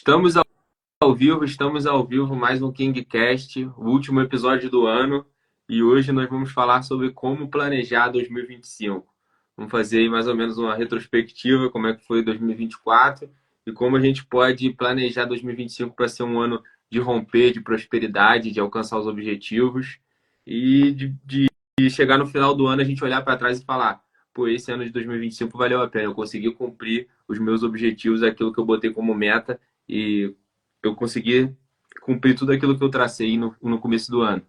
Estamos estamos ao vivo, mais um KingCast, o último episódio do ano, e hoje nós vamos falar sobre como planejar 2025. Vamos fazer aí mais ou menos uma retrospectiva, como é que foi 2024 e como a gente pode planejar 2025 para ser um ano de romper, de prosperidade, de alcançar os objetivos e de chegar no final do ano a gente olhar para trás e falar: pô, esse ano de 2025 valeu a pena, eu consegui cumprir os meus objetivos, aquilo que eu botei como meta e eu consegui cumprir tudo aquilo que eu tracei no começo do ano.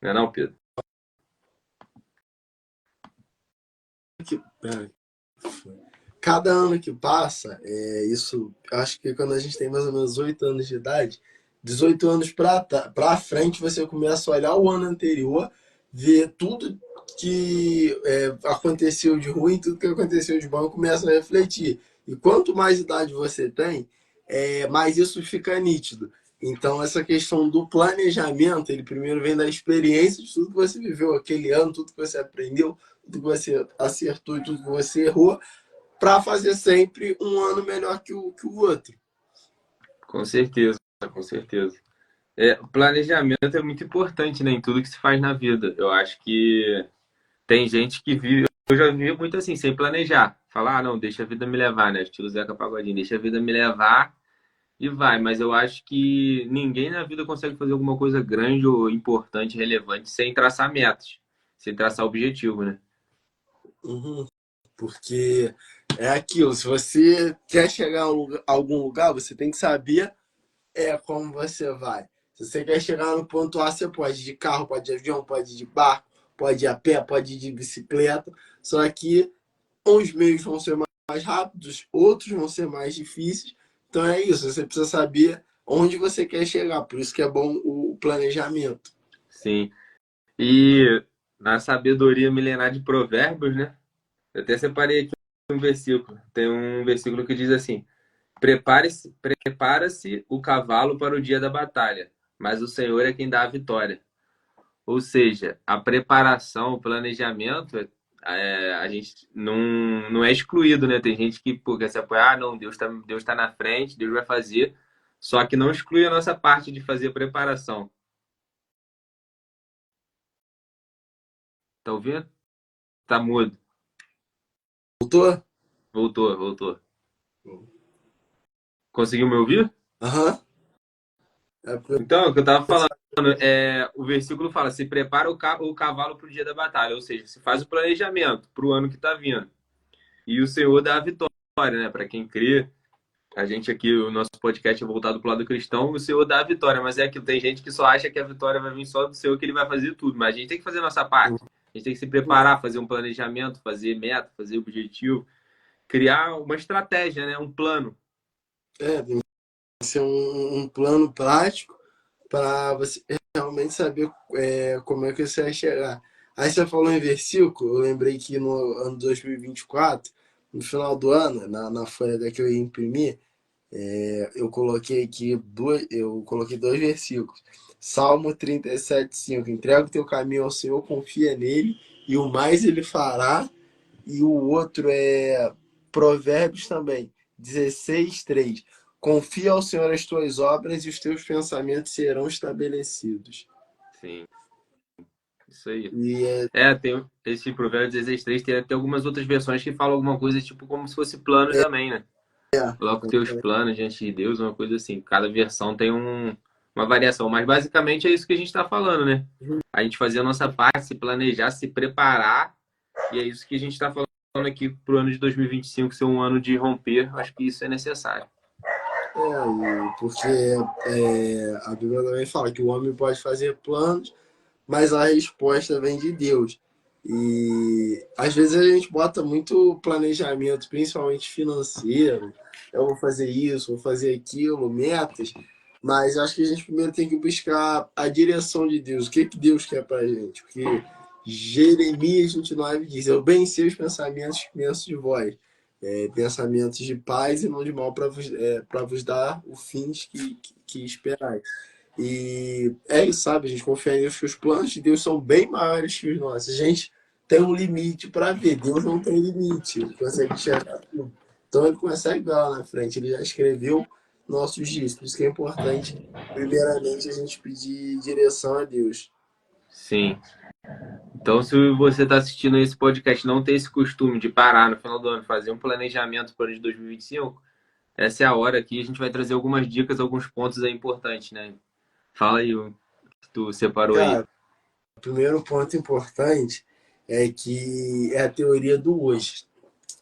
Não é não, Pedro? É, Cada ano que passa, acho que quando a gente tem mais ou menos 8 anos de idade, 18 anos para frente, você começa a olhar o ano anterior, ver tudo que aconteceu de ruim, tudo que aconteceu de bom, começa a refletir. E quanto mais idade você tem, mais isso fica nítido. Então, essa questão do planejamento, ele primeiro vem da experiência de tudo que você viveu aquele ano, tudo que você aprendeu, tudo que você acertou e tudo que você errou, para fazer sempre um ano melhor que o outro. Com certeza, com certeza. O planejamento é muito importante, né, em tudo que se faz na vida. Eu acho que tem gente que vive. Eu já vi muito assim, sem planejar. Falar, ah, não, deixa a vida me levar, né? Estilo Zeca Pagodinho, deixa a vida me levar e vai. Mas eu acho que ninguém na vida consegue fazer alguma coisa grande ou importante, relevante, sem traçar metas, sem traçar objetivo, né? Uhum. Porque é aquilo, se você quer chegar a algum lugar, você tem que saber como você vai. Se você quer chegar no ponto A, você pode ir de carro, pode ir de avião, pode ir de barco, pode ir a pé, pode ir de bicicleta. Só que uns meios vão ser mais rápidos, outros vão ser mais difíceis. Então é isso, você precisa saber onde você quer chegar. Por isso que é bom o planejamento. Sim. E na sabedoria milenar de Provérbios, né? Eu até separei aqui um versículo. Tem um versículo que diz assim: prepara-se o cavalo para o dia da batalha, mas o Senhor é quem dá a vitória. Ou seja, a preparação, o planejamento, a gente não é excluído, né? Tem gente que pô, quer se apoiar, ah, não, Deus tá na frente, Deus vai fazer, só que não exclui a nossa parte de fazer a preparação. Tá ouvindo? Tá mudo. Voltou? Voltou, voltou. Conseguiu me ouvir? Aham. Uhum. Então, o que eu estava falando, o versículo fala: se prepara o cavalo para o dia da batalha, ou seja, se faz o planejamento para o ano que está vindo. E o Senhor dá a vitória, né? Para quem crê, a gente aqui, o nosso podcast é voltado para o lado cristão, o Senhor dá a vitória, mas é aquilo, tem gente que só acha que a vitória vai vir só do Senhor, que ele vai fazer tudo, mas a gente tem que fazer a nossa parte. A gente tem que se preparar, fazer um planejamento, fazer meta, fazer objetivo, criar uma estratégia, né? Um plano. Tem que ser um plano prático para você realmente saber como é que você vai chegar. Aí você falou em versículo, eu lembrei que no ano 2024, no final do ano, na folha que eu ia imprimir, eu coloquei dois versículos. Salmo 37:5. Entrega o teu caminho ao Senhor, confia nele, e o mais ele fará. E o outro é Provérbios também, 16:3. Confia ao Senhor as tuas obras e os teus pensamentos serão estabelecidos. Sim, isso aí. E Tem esse Provérbio 16:3, tem até algumas outras versões que falam alguma coisa tipo como se fosse plano também, né? Coloca os teus planos diante de Deus, uma coisa assim. Cada versão tem uma variação, mas basicamente é isso que a gente está falando, né? A gente fazer a nossa parte, se planejar, se preparar, e é isso que a gente está falando aqui para o ano de 2025 ser um ano de romper. Acho que isso é necessário. porque a Bíblia também fala que o homem pode fazer planos, mas a resposta vem de Deus. E às vezes a gente bota muito planejamento, principalmente financeiro. Eu vou fazer isso, vou fazer aquilo, metas. Mas acho que a gente primeiro tem que buscar a direção de Deus. O que, que Deus quer pra gente? Porque Jeremias 29 diz: eu bem sei os pensamentos que penso de vós. Pensamentos de paz e não de mal para vos dar o fim que esperais. E é isso, sabe? A gente confia em Deus que os planos de Deus são bem maiores que os nossos. A gente tem um limite para ver. Deus não tem limite. Ele consegue enxergar tudo. Então ele consegue ver lá na frente. Ele já escreveu nossos dias. Por isso que é importante, primeiramente, a gente pedir direção a Deus. Sim. Então, se você está assistindo esse podcast e não tem esse costume de parar no final do ano, fazer um planejamento para o ano de 2025, essa é a hora aqui. A gente vai trazer algumas dicas, alguns pontos aí importantes, né? Fala aí o que tu separou aí. Cara, o primeiro ponto importante é que é a teoria do hoje.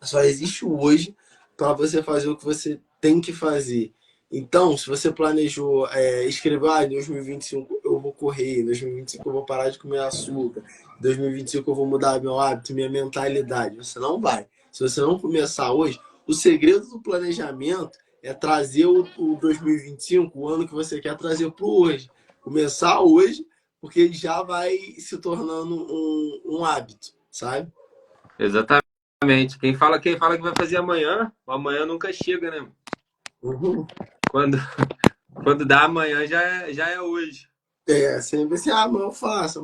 Só existe o hoje para você fazer o que você tem que fazer. Então, se você planejou escrever, em 2025 eu vou correr, em 2025 eu vou parar de comer açúcar, em 2025 eu vou mudar meu hábito, minha mentalidade, você não vai. Se você não começar hoje, o segredo do planejamento é trazer o 2025, o ano que você quer trazer para o hoje. Começar hoje, porque ele já vai se tornando um hábito, sabe? Exatamente. Quem fala que vai fazer amanhã, o amanhã nunca chega, né? Uhum. Quando, quando dá amanhã já é hoje. Sempre assim, amanhã eu faço,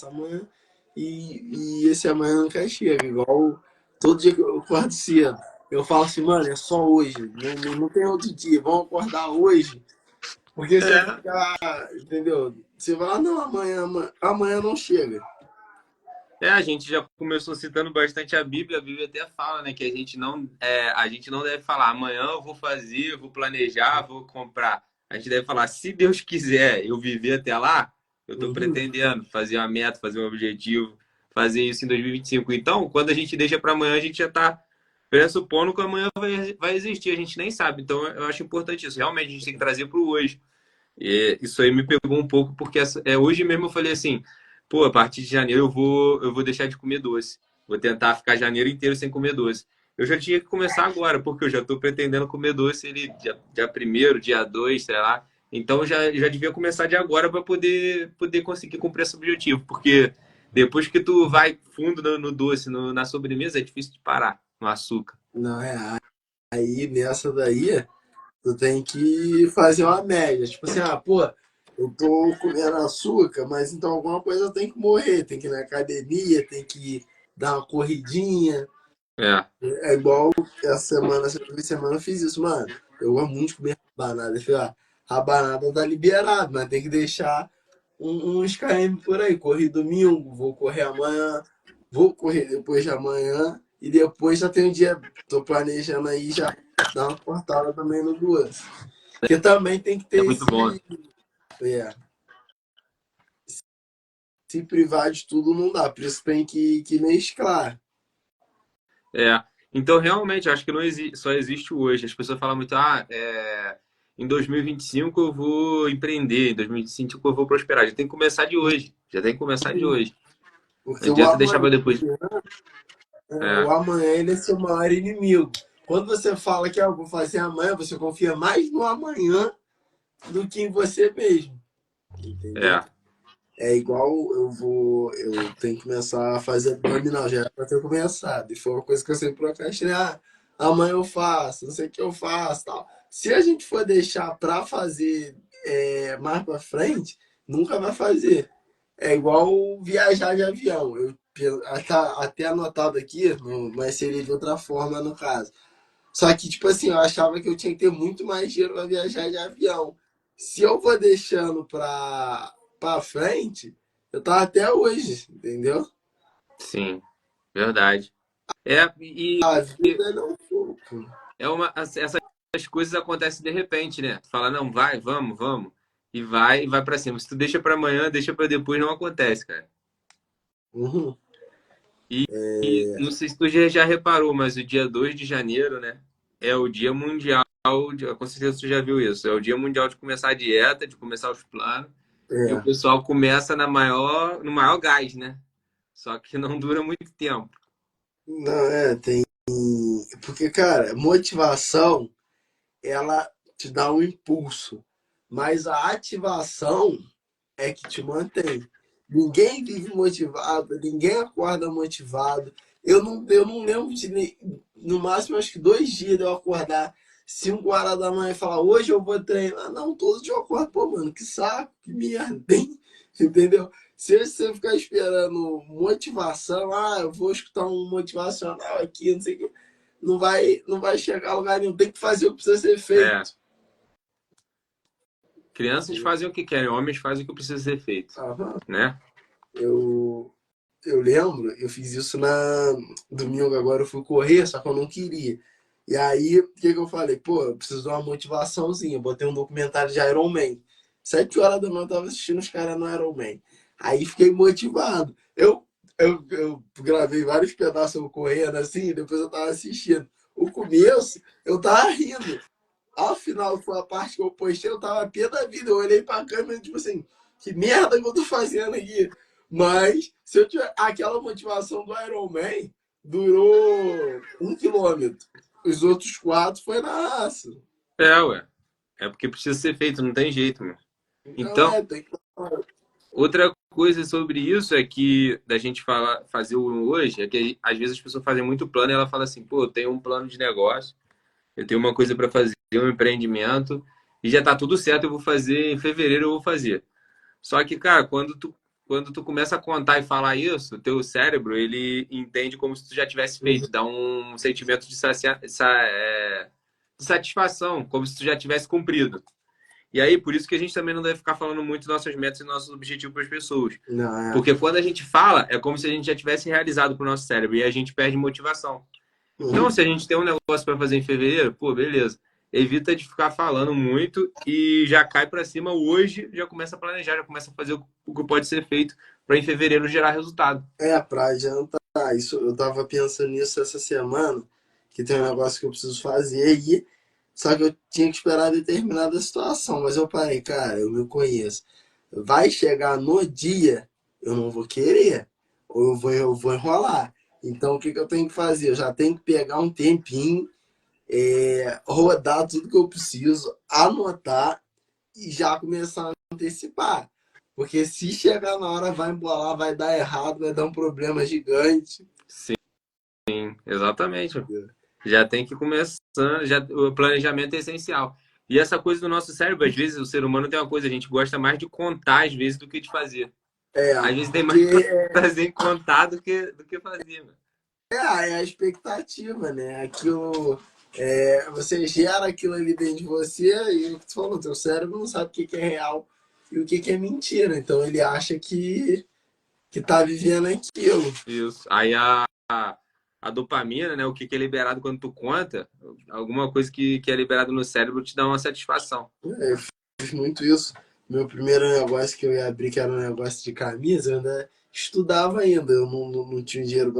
amanhã. E esse amanhã nunca chega, igual todo dia que eu acordo cedo. Eu falo assim, mano, é só hoje, não tem outro dia, vamos acordar hoje. Porque você É. fica, entendeu? Você vai, não, amanhã não chega. A gente já começou citando bastante a Bíblia até fala, né, que a gente não deve falar amanhã eu vou fazer, eu vou planejar, vou comprar. A gente deve falar, se Deus quiser eu viver até lá, eu estou Uhum. pretendendo fazer uma meta, fazer um objetivo, fazer isso em 2025. Então, quando a gente deixa para amanhã, a gente já está pressupondo que amanhã vai existir, a gente nem sabe. Então, eu acho importante isso. Realmente, a gente tem que trazer para o hoje. E isso aí me pegou um pouco, porque hoje mesmo eu falei assim, pô, a partir de janeiro eu vou deixar de comer doce. Vou tentar ficar janeiro inteiro sem comer doce. Eu já tinha que começar agora, porque eu já estou pretendendo comer doce dia 1º, dia 2, sei lá. Então já devia começar de agora para poder conseguir cumprir esse objetivo. Porque depois que tu vai fundo no doce, na sobremesa, é difícil de parar no açúcar. Não, aí nessa daí. Tu tem que fazer uma média. Tipo assim, pô, eu tô comendo açúcar, mas então alguma coisa tem que morrer. Tem que ir na academia, tem que dar uma corridinha. É, É igual essa última semana eu fiz isso, mano. Eu gosto muito de comer rabanada. Eu falei, rabanada tá liberado, mas tem que deixar uns km por aí. Corri domingo, vou correr amanhã, vou correr depois de amanhã. E depois já tem um dia, tô planejando aí já dar uma cortada também no duas. Porque também tem que é ter muito bom. é, se privar de tudo não dá. Por isso tem que mesclar. É, então realmente eu acho que só existe o hoje. As pessoas falam muito, em 2025 eu vou empreender, em 2025 eu vou prosperar. Já tem que começar de hoje. Já tem que começar de hoje. Não Porque adianta deixar para depois. o É, amanhã ele é seu maior inimigo. Quando você fala que eu vou fazer amanhã, você confia mais no amanhã do que em você mesmo. Entendeu? é, É igual eu tenho que começar a fazer abdominal, já era pra ter começado. E foi uma coisa que eu sempre procrastinei. Amanhã eu faço, não sei o que eu faço, tal. Se a gente for deixar pra fazer mais pra frente, nunca vai fazer. É igual viajar de avião. Até anotado aqui, mas seria de outra forma no caso. Só que, tipo assim, eu achava que eu tinha que ter muito mais dinheiro para viajar de avião. Se eu vou deixando pra frente, eu tava até hoje, entendeu? sim, verdade. É, e A vida não foi, pô. essas coisas acontecem de repente, né? Tu fala, não, vai, vamos. E vai para cima. Se tu deixa para amanhã, deixa para depois, não acontece, cara. Uhum. E não sei se tu já reparou, mas o dia 2 de janeiro, né? É o dia mundial, com certeza tu já viu isso. É o dia mundial de começar a dieta, de começar os planos. E o É. pessoal começa no maior gás, né? Só que não dura muito tempo. Não, tem. Porque, cara, motivação, ela te dá um impulso. Mas a ativação é que te mantém. Ninguém vive motivado, ninguém acorda motivado. Eu não lembro no máximo, acho que 2 dias de eu acordar 5 horas da manhã e falar, hoje eu vou treinar. Não, todo dia eu acordo, pô, mano, que saco, que merda, hein? Entendeu? Se você ficar esperando motivação, eu vou escutar um motivacional aqui, não sei o quê, não vai chegar a lugar nenhum. Tem que fazer o que precisa ser É, feito. Crianças fazem o que querem, homens fazem o que precisa ser feito, Aham. né? Eu, eu lembro, eu fiz isso na domingo agora, eu fui correr, só que eu não queria. E aí, o que que eu falei? Pô, eu preciso de uma motivaçãozinha. Eu botei um documentário de Iron Man. 7 horas da manhã eu tava assistindo os caras no Iron Man. Aí fiquei motivado. Eu gravei vários pedaços eu correndo assim, e depois eu tava assistindo. O começo, eu tava rindo. Ao final, foi a parte que eu postei, eu tava pé da vida. Eu olhei pra câmera, tipo assim, que merda que eu tô fazendo aqui? Mas, se eu tiver aquela motivação do Iron Man, durou 1 quilômetro. Os outros 4 foi na raça. Ué. É porque precisa ser feito, não tem jeito, mano. Então, Então, tem que. outra coisa sobre isso é que da gente fazer o hoje é que às vezes as pessoas fazem muito plano e ela fala assim, pô, eu tenho um plano de negócio, eu tenho uma coisa para fazer, um empreendimento, e já tá tudo certo, eu vou fazer em fevereiro, eu vou fazer. Só que, cara, quando tu começa a contar e falar isso, o teu cérebro, ele entende como se tu já tivesse feito, dá um sentimento de satisfação, como se tu já tivesse cumprido. E aí, por isso que a gente também não deve ficar falando muito nossas metas e nossos objetivos para as pessoas. Não, é. Porque quando a gente fala, é como se a gente já tivesse realizado para o nosso cérebro e a gente perde motivação. Então, se a gente tem um negócio para fazer em fevereiro, pô, beleza. Evita de ficar falando muito e já cai para cima hoje, já começa a planejar, já começa a fazer o que pode ser feito para em fevereiro gerar resultado. Pra adiantar. Isso, eu tava pensando nisso essa semana, que tem um negócio que eu preciso fazer aí. Só que eu tinha que esperar determinada situação. Mas eu parei, cara, eu me conheço. Vai chegar no dia, eu não vou querer. Ou eu vou enrolar. Então o que, que eu tenho que fazer? Eu já tenho que pegar um tempinho, rodar tudo que eu preciso, anotar e já começar a antecipar. Porque se chegar na hora, vai embolar, vai dar errado, vai dar um problema gigante. Sim, exatamente. Já tem que começar, já, o planejamento é essencial. E essa coisa do nosso cérebro, às vezes o ser humano tem uma coisa, a gente gosta mais de contar às vezes do que de fazer. Às vezes tem mais Porque prazer em contar do que fazer. Mano. é a expectativa, né? Aquilo, você gera aquilo ali dentro de você e o que tu falou, teu cérebro não sabe o que que é real e o que que é mentira. Então ele acha que tá vivendo aquilo. Isso. Aí a dopamina, né? O que é liberado quando tu conta, alguma coisa que é liberado no cérebro te dá uma satisfação. Eu fiz muito isso. Meu primeiro negócio que eu ia abrir, que era um negócio de camisa, eu ainda estudava ainda. Eu não tinha dinheiro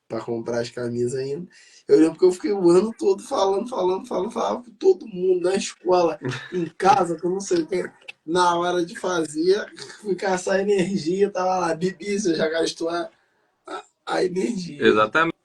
para comprar as camisas ainda. Eu lembro que eu fiquei o ano todo falava com todo mundo na escola, em casa, que eu não sei o que. Na hora de fazer, fui caçar energia, tava lá, Bibi, você já gastou a energia. Exatamente.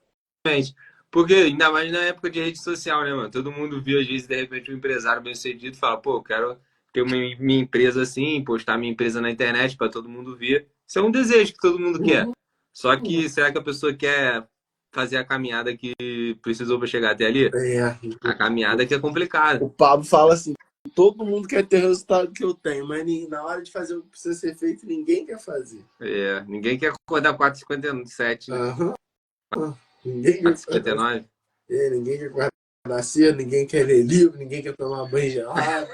Porque ainda mais na época de rede social, né, mano? Todo mundo vê, às vezes, de repente, um empresário bem-sucedido fala, pô, eu quero ter minha empresa assim, postar minha empresa na internet para todo mundo ver. Isso é um desejo que todo mundo quer. Uhum. Só que será que a pessoa quer fazer a caminhada que precisou para chegar até ali? É, A caminhada que é complicada. o Pablo fala assim, todo mundo quer ter o resultado que eu tenho, mas na hora de fazer o que precisa ser feito, ninguém quer fazer. É, ninguém quer acordar 4h57, né? Aham. Ninguém quer acordar 4h59. cedo, ninguém quer acordar cedo, ninguém quer ler livro, ninguém quer tomar banho gelado.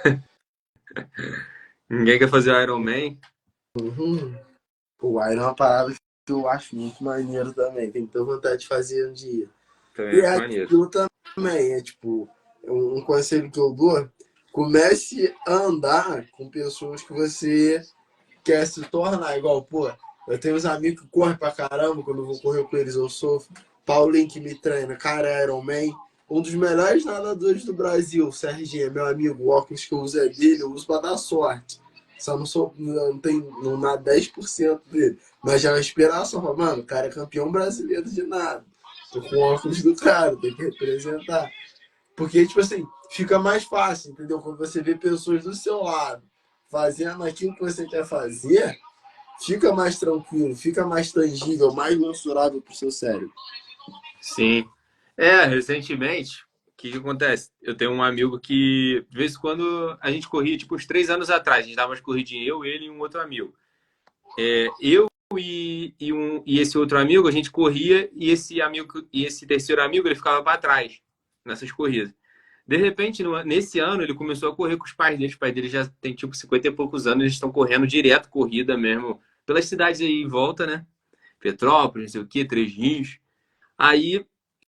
Ninguém quer fazer o Iron Man. Uhum. O Iron é uma parada que eu acho muito maneiro também. Tenho muita vontade de fazer um dia. Também E acho é maneiro. aquilo também, é tipo, um conselho que eu dou, comece a andar com pessoas que você quer se tornar igual, pô. Eu tenho uns amigos que correm pra caramba, quando eu vou correr com eles eu sofro. Paulinho que me treina, cara, é Iron Man. Um dos melhores nadadores do Brasil, o Serginho, é meu amigo, o óculos que eu uso é dele, eu uso pra dar sorte. Só não sou, não tem, não nada 10% dele. Mas já é uma inspiração, falo, mano, o cara é campeão brasileiro de nada. Tô com o óculos do cara, tem que representar. Porque, tipo assim, fica mais fácil, entendeu? Quando você vê pessoas do seu lado fazendo aquilo que você quer fazer, fica mais tranquilo, fica mais tangível, mais mensurável pro seu cérebro. Sim. Recentemente, o que acontece? Eu tenho um amigo que, de vez em quando, a gente corria, tipo, uns 3 anos atrás. A gente dava umas corridinhas, eu, ele e um outro amigo. Eu e esse outro amigo, a gente corria e esse amigo e esse terceiro amigo, ele ficava para trás nessas corridas. De repente, nesse ano, ele começou a correr com os pais dele. Os pais dele já tem tipo 50 e poucos anos, eles estão correndo direto, corrida mesmo, pelas cidades aí em volta, né? Petrópolis, não sei o quê, Três Rios. Aí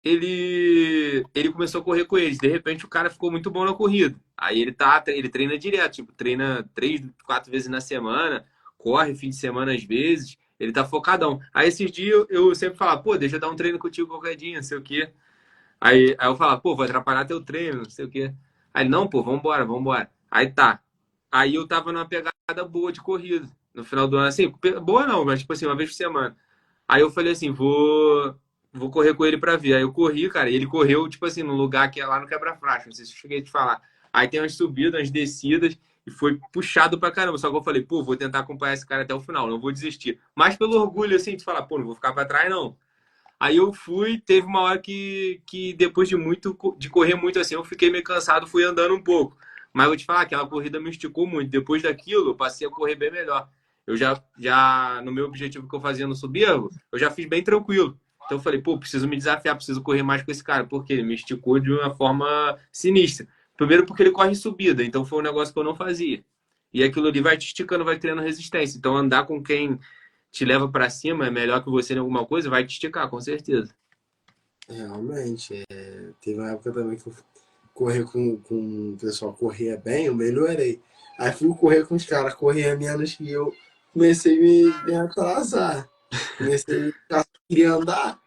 ele começou a correr com eles. De repente, o cara ficou muito bom na corrida. Aí ele treina direto, tipo, treina 3, 4 vezes na semana, corre fim de semana às vezes. Ele tá focadão. Aí esses dias eu sempre falava, pô, deixa eu dar um treino contigo qualquer dia, não sei o quê. Aí eu falava, pô, vou atrapalhar teu treino, não sei o quê. Aí, não, pô, vambora, vambora. Aí tá. Aí eu tava numa pegada boa de corrida. No final do ano, assim, boa não, mas tipo assim, uma vez por semana. Aí eu falei assim, vou correr com ele pra ver. Aí eu corri, cara, e ele correu, tipo assim, num lugar que é lá no Quebra-Faixa, não sei se eu cheguei a te falar. Aí tem umas subidas, umas descidas, e foi puxado pra caramba. Só que eu falei, pô, vou tentar acompanhar esse cara até o final, não vou desistir. Mas pelo orgulho, assim, de falar, pô, não vou ficar pra trás, não. Aí eu fui, teve uma hora que depois de correr muito assim, eu fiquei meio cansado, fui andando um pouco. Mas eu vou te falar, aquela corrida me esticou muito. Depois daquilo, eu passei a correr bem melhor. Eu no meu objetivo que eu fazia no Subirgo, eu já fiz bem tranquilo. Então eu falei, pô, preciso me desafiar, preciso correr mais com esse cara, porque ele me esticou de uma forma sinistra. Primeiro porque ele corre em subida, então foi um negócio que eu não fazia. E aquilo ali vai te esticando, vai criando resistência. Então andar com quem te leva para cima, é melhor que você em alguma coisa, vai te esticar, com certeza. Realmente, teve uma época também que eu correr com o pessoal corria bem, eu melhorei. Aí fui correr com os caras, corria menos que eu, comecei a me atrasar. Comecei a querer andar,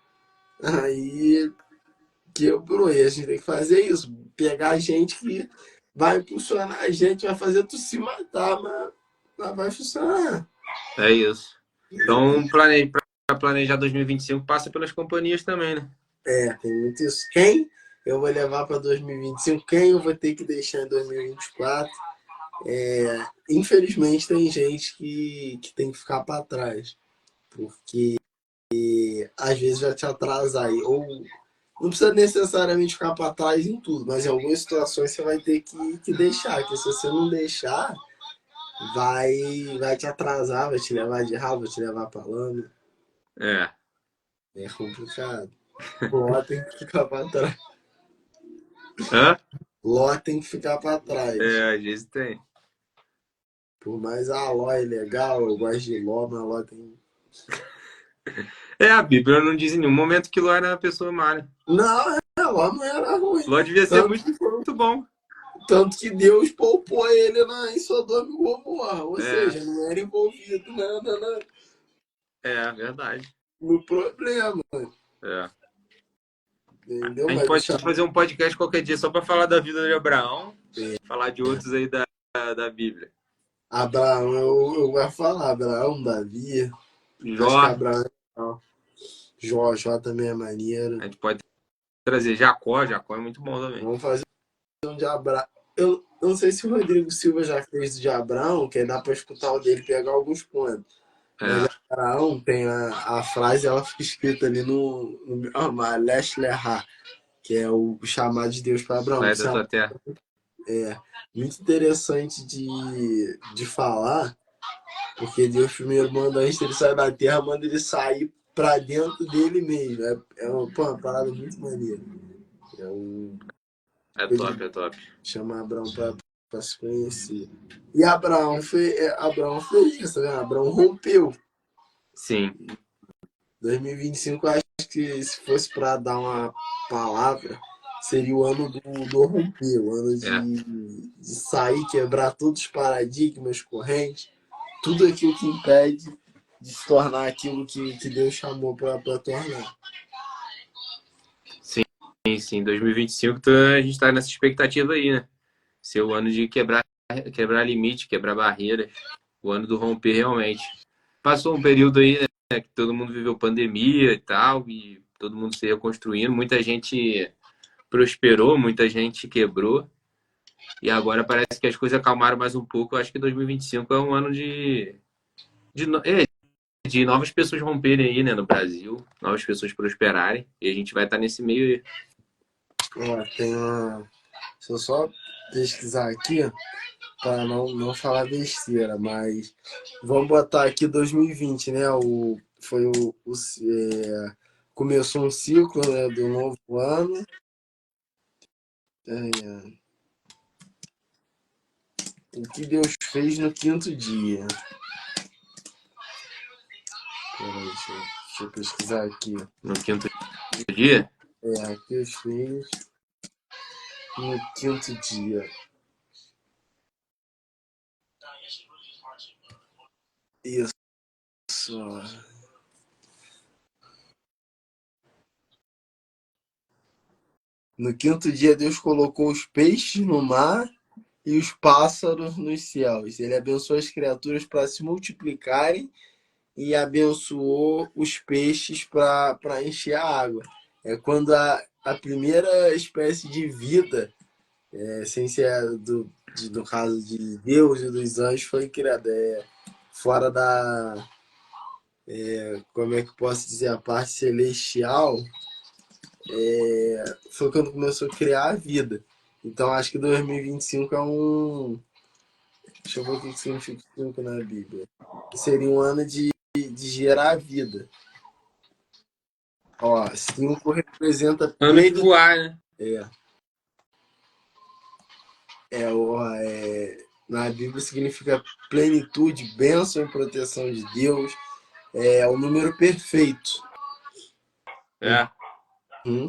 aí quebrou. E a gente tem que fazer isso, pegar gente que vai impulsionar a gente, vai fazer tu se matar, mas vai funcionar. É isso. Então, para planejar 2025, passa pelas companhias também, né? Tem muito isso. Quem eu vou levar para 2025? Quem eu vou ter que deixar em 2024? Infelizmente, tem gente que tem que ficar para trás, porque às vezes vai te atrasar. Ou não precisa necessariamente ficar para trás em tudo, mas em algumas situações você vai ter que deixar, que se você não deixar, vai te atrasar, vai te levar de rabo, vai te levar para lama. É. É complicado. Ló tem que ficar para trás. Hã? Ló tem que ficar para É, trás. às vezes tem. Por mais a Ló é legal, eu gosto de Ló, mas a Ló tem. É, a Bíblia não diz em nenhum momento que Ló era uma pessoa má, né? Não, a Ló não era ruim. Ló devia ser Tanto muito, que, muito bom. tanto que Deus poupou ele em Sodoma e Gomorra. Ou É, seja, não era envolvido verdade. no problema. É. Entendeu? A gente Mas pode deixa fazer um podcast qualquer dia só para falar da vida de Abraão, falar de outros aí da Bíblia. Abraão, eu vou falar, Abraão, Davi. Jó, Acho que Abraão é legal. Jó também é a maneiro. gente pode trazer Jacó é muito bom também. Vamos fazer um de Abraão. Eu não sei se o Rodrigo Silva já fez de Abraão, que aí dá pra escutar o dele e pegar alguns pontos. Mas É, Abraão tem a frase, ela fica escrita ali no Leste Lerá, que é o chamado de Deus para Abraão. sai Isso da tua terra. é muito interessante de falar, porque Deus primeiro manda, antes dele sair da terra, manda ele sair para dentro dele mesmo. Uma parada muito maneira. É um, É ele top, é top. chama Abraão para se conhecer. E Abraão fez isso, tá vendo? Abraão rompeu. Sim, 2025, eu acho que se fosse para dar uma palavra, seria o ano do romper, o ano é. de sair, quebrar todos os paradigmas, correntes, tudo aquilo que impede de se tornar aquilo que Deus chamou para tornar. Sim, sim. 2025, a gente tá nessa expectativa aí, né? Ser o ano de quebrar limite, quebrar barreiras. O ano do romper realmente. Passou um período aí, né, que todo mundo viveu pandemia e tal, e todo mundo se reconstruindo. Muita gente prosperou, muita gente quebrou. E agora parece que as coisas acalmaram mais um pouco. Eu acho que 2025 é um ano de, no- é, de novas pessoas romperem aí, né, no Brasil, novas pessoas prosperarem. E a gente vai estar nesse meio aí. Ó, tem uma. Deixa eu só pesquisar aqui para não falar besteira, mas vamos botar aqui 2020, né? Foi começou um ciclo, né, do novo ano. É, o que Deus fez no quinto dia. Peraí, deixa eu pesquisar aqui. No quinto dia? O que Deus fez no quinto dia. Isso. No quinto dia, Deus colocou os peixes no mar e os pássaros nos céus. Ele abençoou as criaturas para se multiplicarem e abençoou os peixes para encher a água. É quando a primeira espécie de vida, sem ser no caso de Deus e dos anjos, foi criada. Fora da. Como é que eu posso dizer? A parte celestial, foi quando começou a criar a vida. Então acho que 2025 é um. Deixa eu ver o que significa 5 na Bíblia. Seria um ano de gerar vida. Ó, 5 representa Ano de plenitude. voar, né? É, na Bíblia significa plenitude, bênção e proteção de Deus. É o número perfeito. É. Uhum.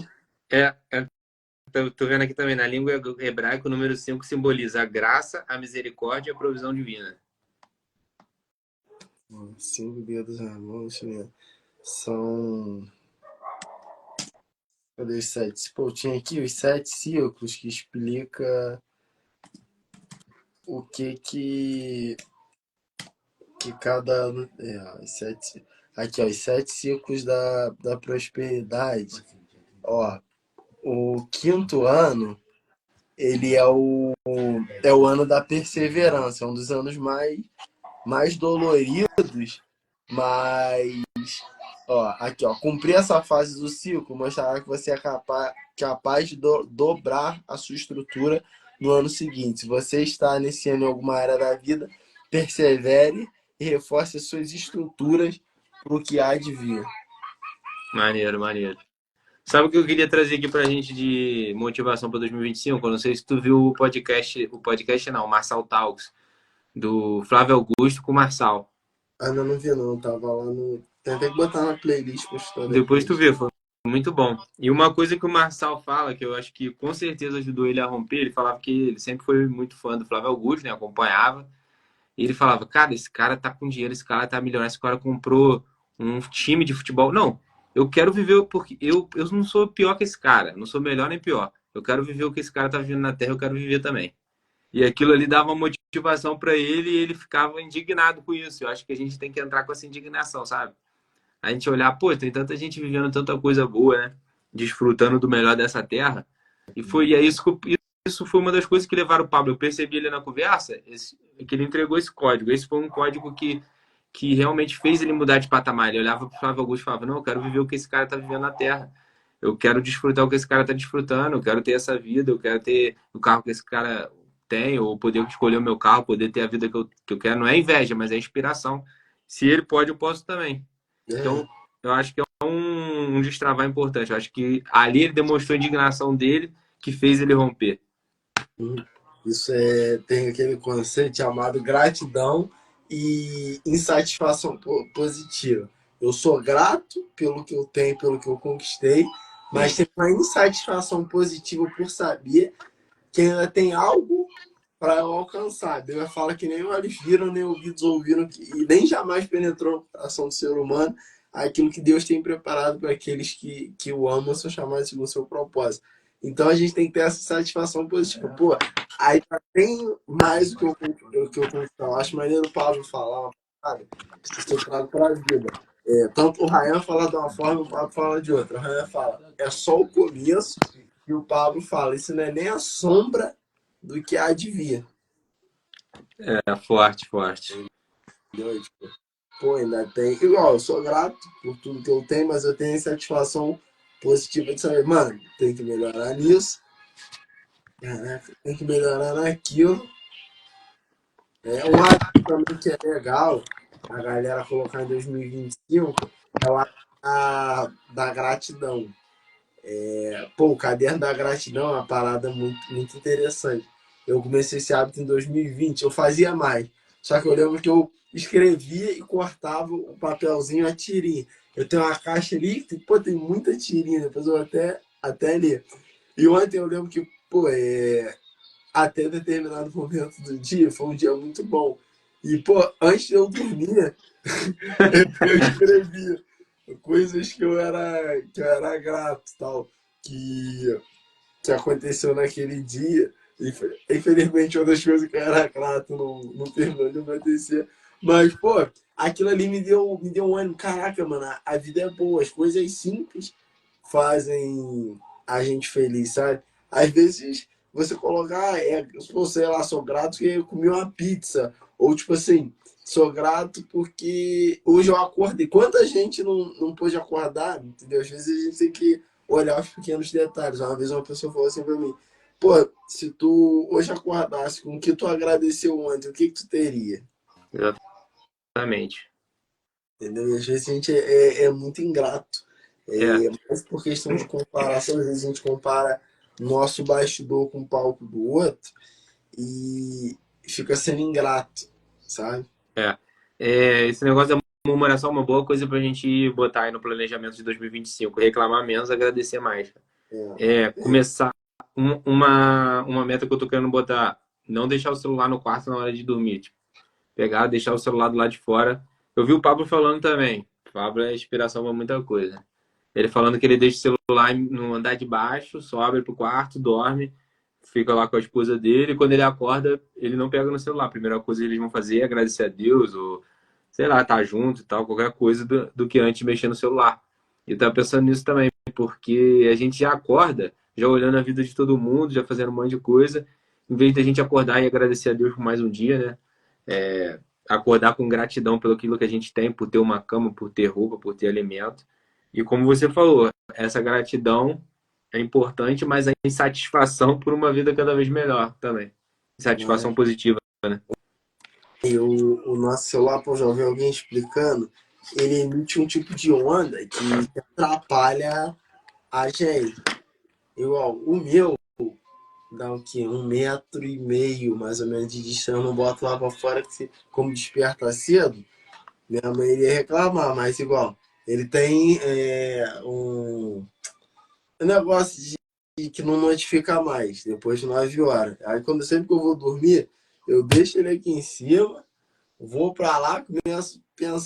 Tô vendo aqui também, na língua hebraica, o número 5 simboliza a graça, a misericórdia e a provisão divina. 5 dedos na mão, deixa eu ver. São. Cadê os 7? Pô, tinha aqui os 7 círculos que explica o que cada ano. Os 7. Aqui, ó, os 7 ciclos da prosperidade. Ó, o quinto ano, ele é o ano da perseverança, é um dos anos mais doloridos, mas ó, aqui, ó, cumprir essa fase do ciclo mostrará que você é capaz de dobrar a sua estrutura no ano seguinte. Se você está iniciando em alguma área da vida, persevere e reforce suas estruturas para o que há de vir. Maneiro, maneiro. Sabe o que eu queria trazer aqui pra gente de motivação para 2025? Eu não sei se tu viu o podcast não, o Marçal Talks, do Flávio Augusto com o Marçal. Ainda não vi não, tava lá no. Tem até que botar na playlist pra escutar Depois tu depois. vê, foi muito bom. E uma coisa que o Marçal fala, que eu acho que com certeza ajudou ele a romper, ele falava que ele sempre foi muito fã do Flávio Augusto, né? Acompanhava. E ele falava, cara, esse cara tá com dinheiro, esse cara tá milionário, esse cara comprou um time de futebol. Não, eu quero viver porque eu não sou pior que esse cara, não sou melhor nem pior. Eu quero viver o que esse cara tá vivendo na Terra, eu quero viver também. E aquilo ali dava motivação para ele e ele ficava indignado com isso. Eu acho que a gente tem que entrar com essa indignação, sabe? A gente olhar, pô, tem tanta gente vivendo tanta coisa boa, né? Desfrutando do melhor dessa terra. E é isso foi uma das coisas que levaram o Pablo. Eu percebi ele na conversa, que ele entregou esse código. Esse foi um código que realmente fez ele mudar de patamar. Ele olhava para o Flávio Augusto e falava: não, eu quero viver o que esse cara está vivendo na Terra. Eu quero desfrutar o que esse cara está desfrutando. Eu quero ter essa vida. Eu quero ter o carro que esse cara tem, ou poder escolher o meu carro, poder ter a vida que eu quero. Não é inveja, mas é inspiração. Se ele pode, eu posso também. É. Então, eu acho que é um destravar importante. Eu acho que ali ele demonstrou a indignação dele que fez ele romper. Isso tem aquele conceito chamado gratidão e insatisfação positiva. Eu sou grato pelo que eu tenho, pelo que eu conquistei, mas Sim. tem uma insatisfação positiva por saber que ainda tem algo para eu alcançar. Deus fala que nem olhos viram, nem ouvidos ouviram, e nem jamais penetrou no coração do ser humano aquilo que Deus tem preparado para aqueles que o amam, são chamados segundo o seu propósito. Então a gente tem que ter essa satisfação positiva. Pô, aí tem mais o que eu conquistar. Eu acho maneiro o Pablo falar, sabe? Isso eu trago para a vida. Tanto o Ryan fala de uma forma, o Pablo fala de outra. O Ryan fala, é só o começo, e o Pablo fala, isso não é nem a sombra do que há de vir. É forte, forte. Entendeu? Tipo, pô, ainda tem. Igual, eu sou grato por tudo que eu tenho, mas eu tenho satisfação positiva de saber, mano, tem que melhorar nisso, tem que melhorar naquilo. Um hábito também que é legal a galera colocar em 2025 é o hábito da gratidão. Pô, o caderno da gratidão é uma parada muito, muito interessante. Eu comecei esse hábito em 2020, eu fazia mais. Só que eu lembro que eu escrevia e cortava o papelzinho, a tirinha. Eu tenho uma caixa ali, pô, tem muita tirinha, depois eu até ler. E ontem eu lembro que, pô, até determinado momento do dia, foi um dia muito bom. E, pô, antes de eu dormir, eu escrevia coisas que eu era grato, tal, que, que aconteceu naquele dia. Infelizmente, uma das coisas que eu era grato não terminou de acontecer. Mas, pô, aquilo ali me deu um ânimo. Caraca, mano, a vida é boa, as coisas simples fazem a gente feliz, sabe? Às vezes você colocar, pô, sei lá, sou grato porque eu comi uma pizza. Ou tipo assim, sou grato porque hoje eu acordei. Quanta gente não pôde acordar, entendeu? Às vezes a gente tem que olhar os pequenos detalhes. Uma vez uma pessoa falou assim pra mim, pô, se tu hoje acordasse com o que tu agradeceu ontem, o que que tu teria? Exatamente. Entendeu? E às vezes a gente é muito ingrato. É, Mas por questão de comparação, às vezes a gente compara nosso bastidor com o palco do outro e fica sendo ingrato, sabe? é. Esse negócio da murmuração é uma boa coisa pra gente botar aí no planejamento de 2025. Reclamar menos, agradecer mais. Começar uma meta que eu tô querendo botar. Não deixar o celular no quarto na hora de dormir. Tipo, pegar, deixar o celular do lado de fora. Eu vi o Pablo falando também. O Pablo é inspiração pra muita coisa. Ele falando que ele deixa o celular no andar de baixo, sobe pro quarto, dorme, fica lá com a esposa dele. E quando ele acorda, ele não pega no celular. A primeira coisa que eles vão fazer é agradecer a Deus, ou sei lá, tá junto e tal, qualquer coisa do que antes mexer no celular. E eu tava pensando nisso também, porque a gente já acorda, já olhando a vida de todo mundo, já fazendo um monte de coisa, em vez da gente acordar e agradecer a Deus por mais um dia, né? Acordar com gratidão pelo aquilo que a gente tem, por ter uma cama, por ter roupa, por ter alimento. E como você falou, essa gratidão é importante, mas a insatisfação por uma vida cada vez melhor também. Insatisfação Né? positiva. E o nosso celular, pô, já ouvi alguém explicando, ele emite um tipo de onda que atrapalha a gente. Igual, o meu dá o quê? 1,5 m mais ou menos de distância. Eu não boto lá pra fora, que como desperta cedo, minha mãe iria reclamar, mas igual, ele tem um negócio de que não notifica mais, depois de 9 horas. Aí quando sempre que eu vou dormir, eu deixo ele aqui em cima, vou pra lá, começo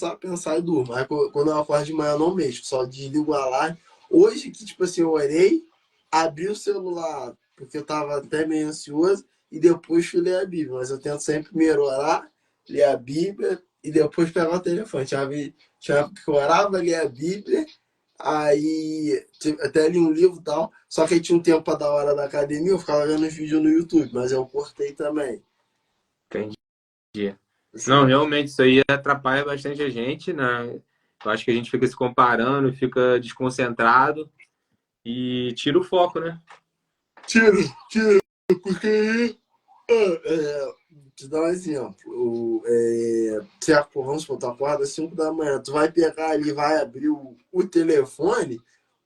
a pensar e durmo. Aí quando eu acordo de manhã eu não mexo, só desligo o alarme. Hoje que, tipo assim, eu orei, abri o celular, porque eu tava até meio ansioso, e depois fui ler a Bíblia. Mas eu tento sempre primeiro orar, ler a Bíblia, e depois pegar o telefone. Tinha época que eu orava, lia a Bíblia, aí até li um livro e tal, só que aí tinha um tempo para dar hora da academia, eu ficava vendo os vídeos no YouTube, mas eu cortei também. Entendi. Não, Assim, realmente, isso aí atrapalha bastante a gente, né? Eu acho que a gente fica se comparando, fica desconcentrado e tira o foco, né? tira, tira, porque te dar um exemplo. Vamos supor, tu acorda às 5 da manhã, tu vai pegar ali, vai abrir o telefone,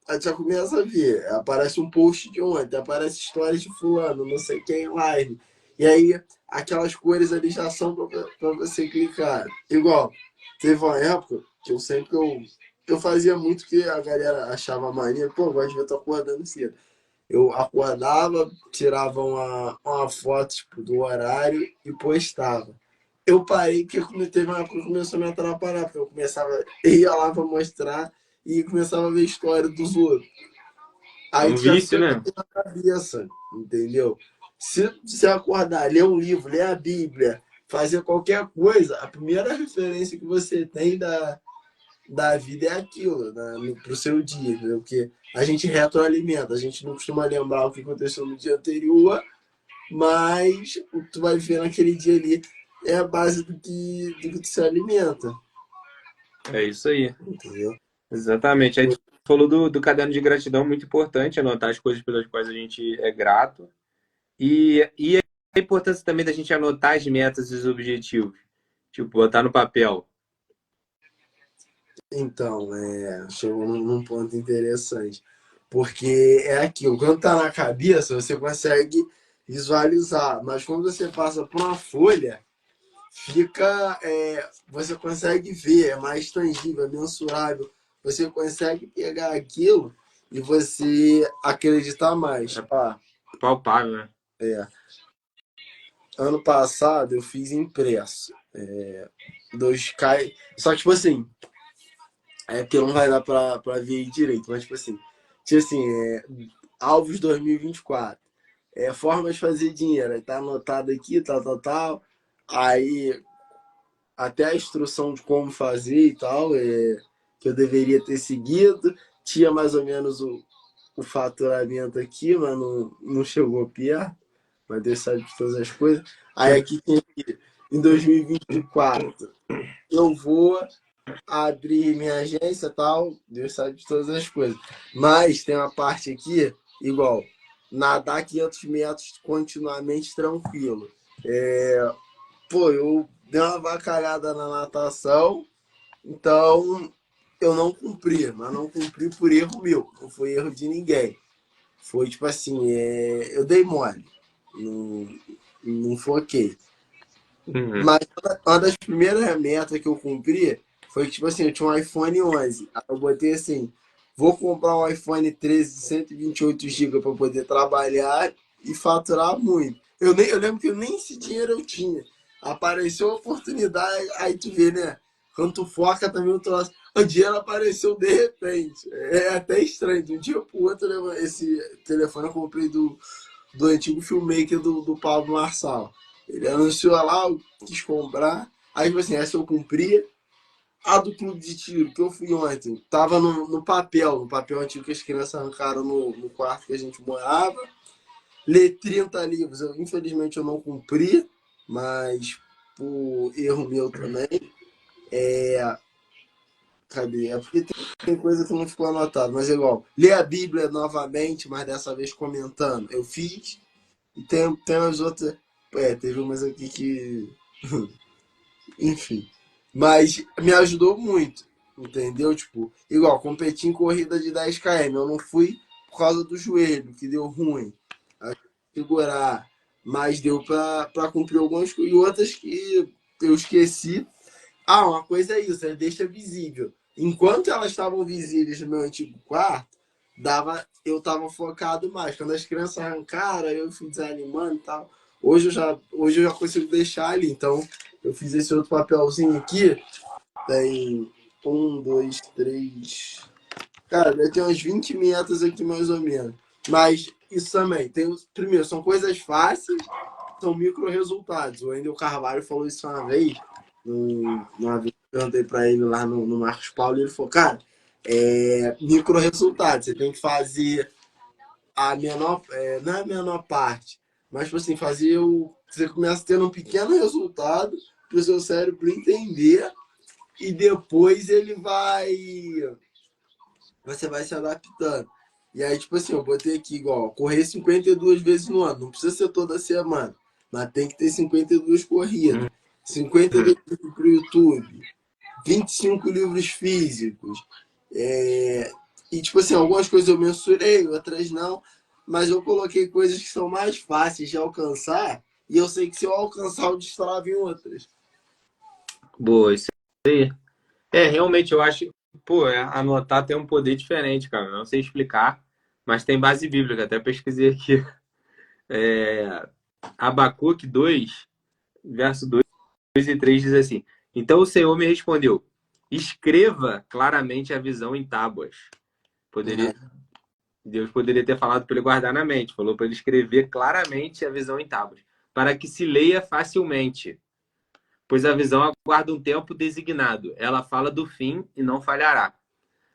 aí tu já começa a ver. Aparece um post de ontem, aparece histórias de fulano, não sei quem live. E aí, aquelas cores ali já são pra você clicar. Igual, teve uma época que eu fazia muito que a galera achava mania, pô, eu gosto de ver tu acordando cedo. Eu acordava, tirava uma foto tipo, do horário e postava. Eu parei porque teve uma época que começou a me atrapalhar, porque eu começava, ia lá para mostrar e começava a ver a história dos outros. É Aí um tu já vício, fica com né? aquilo na cabeça, entendeu? Se você acordar, ler um livro, ler a Bíblia, fazer qualquer coisa, a primeira referência que você tem da vida é aquilo, pro seu dia, entendeu? Porque a gente retroalimenta, a gente não costuma lembrar o que aconteceu no dia anterior, mas o que tu vai ver naquele dia ali é a base do que tu se alimenta, É isso aí. entendeu? Exatamente. Aí tu falou do caderno de gratidão, muito importante, anotar as coisas pelas quais a gente é grato. E a importância também da gente anotar as metas e os objetivos. Tipo, botar no papel. Então, chegou num ponto interessante. Porque é aquilo, quando tá na cabeça, você consegue visualizar, mas quando você passa por uma folha, você consegue ver, é mais tangível, é mensurável. Você consegue pegar aquilo e você acreditar mais. É Ah, palpável, né? é. Ano passado eu fiz impresso. Dois cai. Só que, tipo assim, é porque não vai dar pra ver direito, mas, tipo assim, tinha assim, Alvos 2024. Formas de fazer dinheiro. Aí tá anotado aqui, tal, tal, tal. Aí até a instrução de como fazer e tal, que eu deveria ter seguido. Tinha mais ou menos o faturamento aqui, mas não chegou perto. Mas Deus sabe de todas as coisas. Aí aqui tem aqui, em 2024, eu vou abrir minha agência e tal. Deus sabe de todas as coisas. Mas tem uma parte aqui, igual, nadar 500 metros continuamente tranquilo. Pô, eu dei uma vacalhada na natação, então eu não cumpri, mas não cumpri por erro meu, não foi erro de ninguém. Foi tipo assim, eu dei mole, não, não foquei. Uhum. Mas uma das primeiras metas que eu cumpri foi que, tipo assim, eu tinha um iPhone 11. Aí eu botei assim, vou comprar um iPhone 13 de 128 GB para poder trabalhar e faturar muito. Eu lembro que nem esse dinheiro eu tinha. Apareceu a oportunidade, aí tu vê, né? Quando tu foca também o troço. O dinheiro apareceu de repente. É até estranho. De um dia pro outro, esse telefone eu comprei do antigo filmmaker do Pablo Marçal. Ele anunciou lá, eu quis comprar. Aí, tipo assim, essa eu cumpri. A do clube de tiro, que eu fui ontem, tava no papel antigo que as crianças arrancaram no quarto que a gente morava. Ler 30 livros, infelizmente eu não cumpri, mas por erro meu também. Cadê? É porque tem coisa que não ficou anotada, mas é igual. Ler a Bíblia novamente, mas dessa vez comentando. Eu fiz. E tem as outras. Teve umas aqui que. Enfim. Mas me ajudou muito. Entendeu? Tipo, igual, competi em corrida de 10 km. Eu não fui por causa do joelho, que deu ruim. A segurar. Mas deu pra cumprir algumas coisas. E outras que eu esqueci. Ah, uma coisa é isso, deixa visível. Enquanto elas estavam visíveis no meu antigo quarto, eu estava focado mais. Quando as crianças arrancaram, eu fui desanimando e tal. Hoje eu já consigo deixar ali. Então, eu fiz esse outro papelzinho aqui. Tem um, dois, três. Cara, deve ter umas 20 metas aqui mais ou menos. Mas isso também. Primeiro, são coisas fáceis, são micro resultados. O Wendel Carvalho falou isso uma vez. Uma vez eu perguntei para ele lá no Marcos Paulo e ele falou, cara, micro resultados. Você tem que fazer a menor, não é a menor parte, mas tipo assim, você começa tendo um pequeno resultado para o seu cérebro entender e depois você vai se adaptando. E aí, tipo assim, eu botei aqui igual, correr 52 vezes no ano. Não precisa ser toda semana, mas tem que ter 52 corridas. 52 Uhum. vídeos pro YouTube, 25 livros físicos. E, tipo assim, algumas coisas eu mensurei, outras não. Mas eu coloquei coisas que são mais fáceis de alcançar. E eu sei que se eu alcançar, eu destravo em outras. Boa, isso aí. Realmente eu acho, pô, anotar tem um poder diferente, cara. Não sei explicar, mas tem base bíblica. Até pesquisei aqui. É, Abacuque 2, verso 2 e 3 diz assim: Então o Senhor me respondeu: escreva claramente a visão em tábuas. Poderia, Deus poderia ter falado para ele guardar na mente, falou para ele escrever claramente a visão em tábuas, para que se leia facilmente, pois a visão aguarda um tempo designado. Ela fala do fim e não falhará.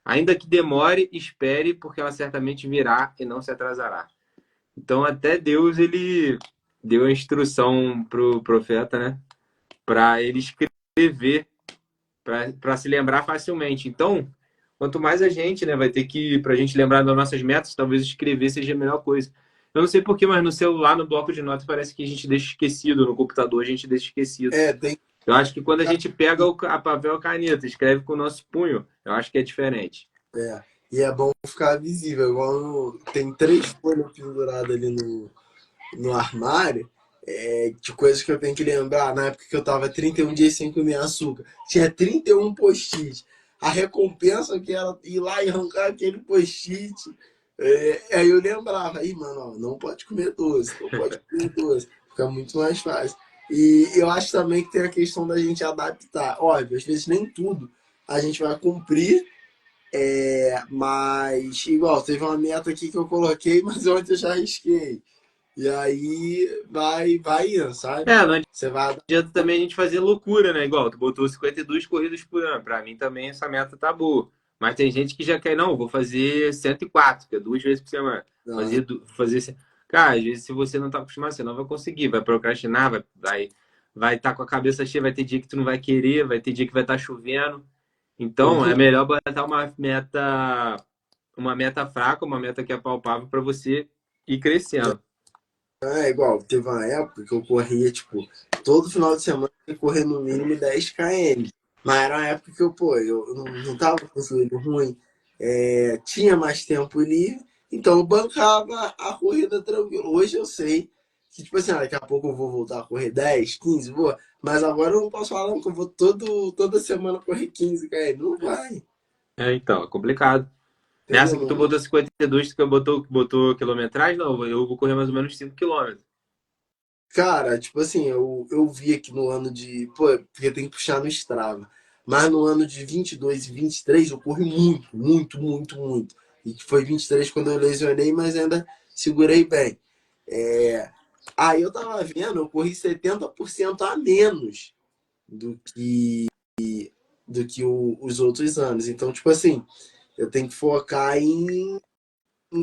Ainda que demore, espere, porque ela certamente virá e não se atrasará. Então, até Deus ele deu a instrução pro profeta, né, para ele escrever, para se lembrar facilmente. Então, quanto mais a gente, né, vai ter que, para a gente lembrar das nossas metas, talvez escrever seja a melhor coisa. Eu não sei porquê, mas no celular, no bloco de notas, parece que a gente deixa esquecido, no computador a gente deixa esquecido. Tem. Eu acho que quando a gente pega a papel e a caneta, escreve com o nosso punho, eu acho que é diferente. E é bom ficar visível, igual tem 3 folhas penduradas ali no armário, de coisas que eu tenho que lembrar. Na época que eu tava 31 dias sem comer açúcar, tinha 31 post-it. A recompensa que era ir lá e arrancar aquele post-it. Aí eu lembrava, aí, mano, ó, não pode comer doce, não pode comer doce. Fica muito mais fácil. E eu acho também que tem a questão da gente adaptar. Óbvio, às vezes nem tudo a gente vai cumprir, mas igual, teve uma meta aqui que eu coloquei, mas ontem eu já risquei. E aí vai indo, sabe? É, não Você vai. adianta também a gente fazer loucura, né? Igual, tu botou 52 corridas por ano. Pra mim também essa meta tá boa. Mas tem gente que já quer, não, vou fazer 104, que é 2 vezes por semana. Não, Fazer. Cara, às vezes se você não tá acostumado, você não vai conseguir. Vai procrastinar, vai tá com a cabeça cheia, vai ter dia que tu não vai querer, vai ter dia que vai estar chovendo. Então, é uhum. melhor botar uma meta fraca, uma meta que é palpável para você ir crescendo. É igual, teve uma época que eu corria, tipo, todo final de semana eu ia correr no mínimo 10 km. Mas era uma época que eu não tava com o joelho ruim, tinha mais tempo livre, então eu bancava a corrida tranquilo. Hoje eu sei que, tipo assim, daqui a pouco eu vou voltar a correr 10, 15, vou, mas agora eu não posso falar não, que eu vou toda semana correr 15 km. Não vai, É, então, é complicado. Nessa entendeu? que tu Não. botou 52, tu botou quilometragem, não, eu vou correr mais ou menos 5 quilômetros. Cara, tipo assim, eu vi aqui no ano de. Pô, porque tem que puxar no Strava. Mas no ano de 22 e 23 eu corri muito, muito, muito, muito. E que foi 23 quando eu lesionei, mas ainda segurei bem. É, Aí eu tava vendo, eu corri 70% a menos do que, os outros anos. Então, tipo assim, eu tenho que focar em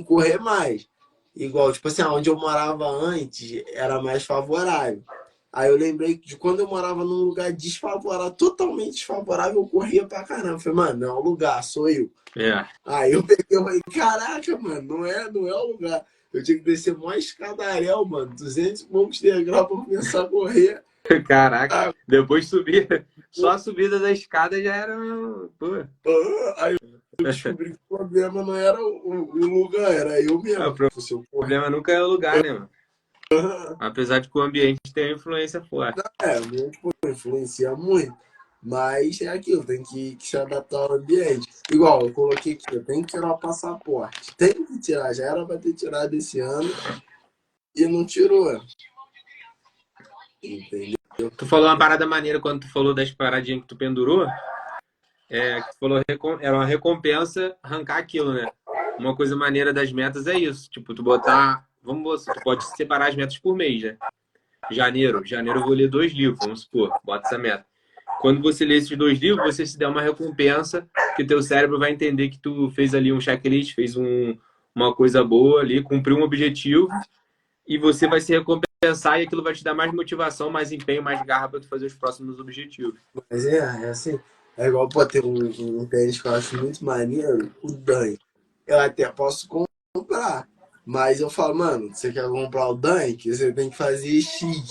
correr mais. Igual, tipo assim, onde eu morava antes era mais favorável. Aí eu lembrei de quando eu morava num lugar desfavorável, totalmente desfavorável, eu corria pra caramba. Eu falei, mano, não é o lugar, sou eu. É, Aí eu peguei e falei, caraca, mano, não é o lugar. Eu tinha que descer mais escadaréu, mano, 200 e poucos degraus pra começar a correr. caraca. Ah, Depois subir, só a subida da escada já era. Pô. Aí eu descobri que o problema não era o lugar, era eu É, o mesmo. Se eu correr, problema nunca é o lugar, né, mano? Apesar de que o ambiente tem uma influência forte. o ambiente pô, influencia muito. Mas é aquilo, tem que se adaptar ao ambiente. Igual, eu coloquei aqui, eu tenho que tirar o passaporte. Tem que tirar, já era para ter tirado esse ano e não tirou. Entendeu? Tu falou uma parada maneira quando tu falou das paradinhas que tu pendurou. Que tu falou era uma recompensa arrancar aquilo, né? Uma coisa maneira das metas é isso. Tipo, tu botar. Tu pode separar as metas por mês, né? Janeiro eu vou ler 2 livros, vamos supor, bota essa meta. Quando você lê esses 2 livros, você se dá uma recompensa, que teu cérebro vai entender que tu fez ali um checklist, fez uma coisa boa ali, cumpriu um objetivo, e você vai se recompensar e aquilo vai te dar mais motivação, mais empenho, mais garra para tu fazer os próximos objetivos. Mas é assim. É igual pode ter um tênis que eu acho muito maneiro, o Dunk. Eu até posso comprar. Mas eu falo, mano, você quer comprar o Dunk, você tem que fazer X.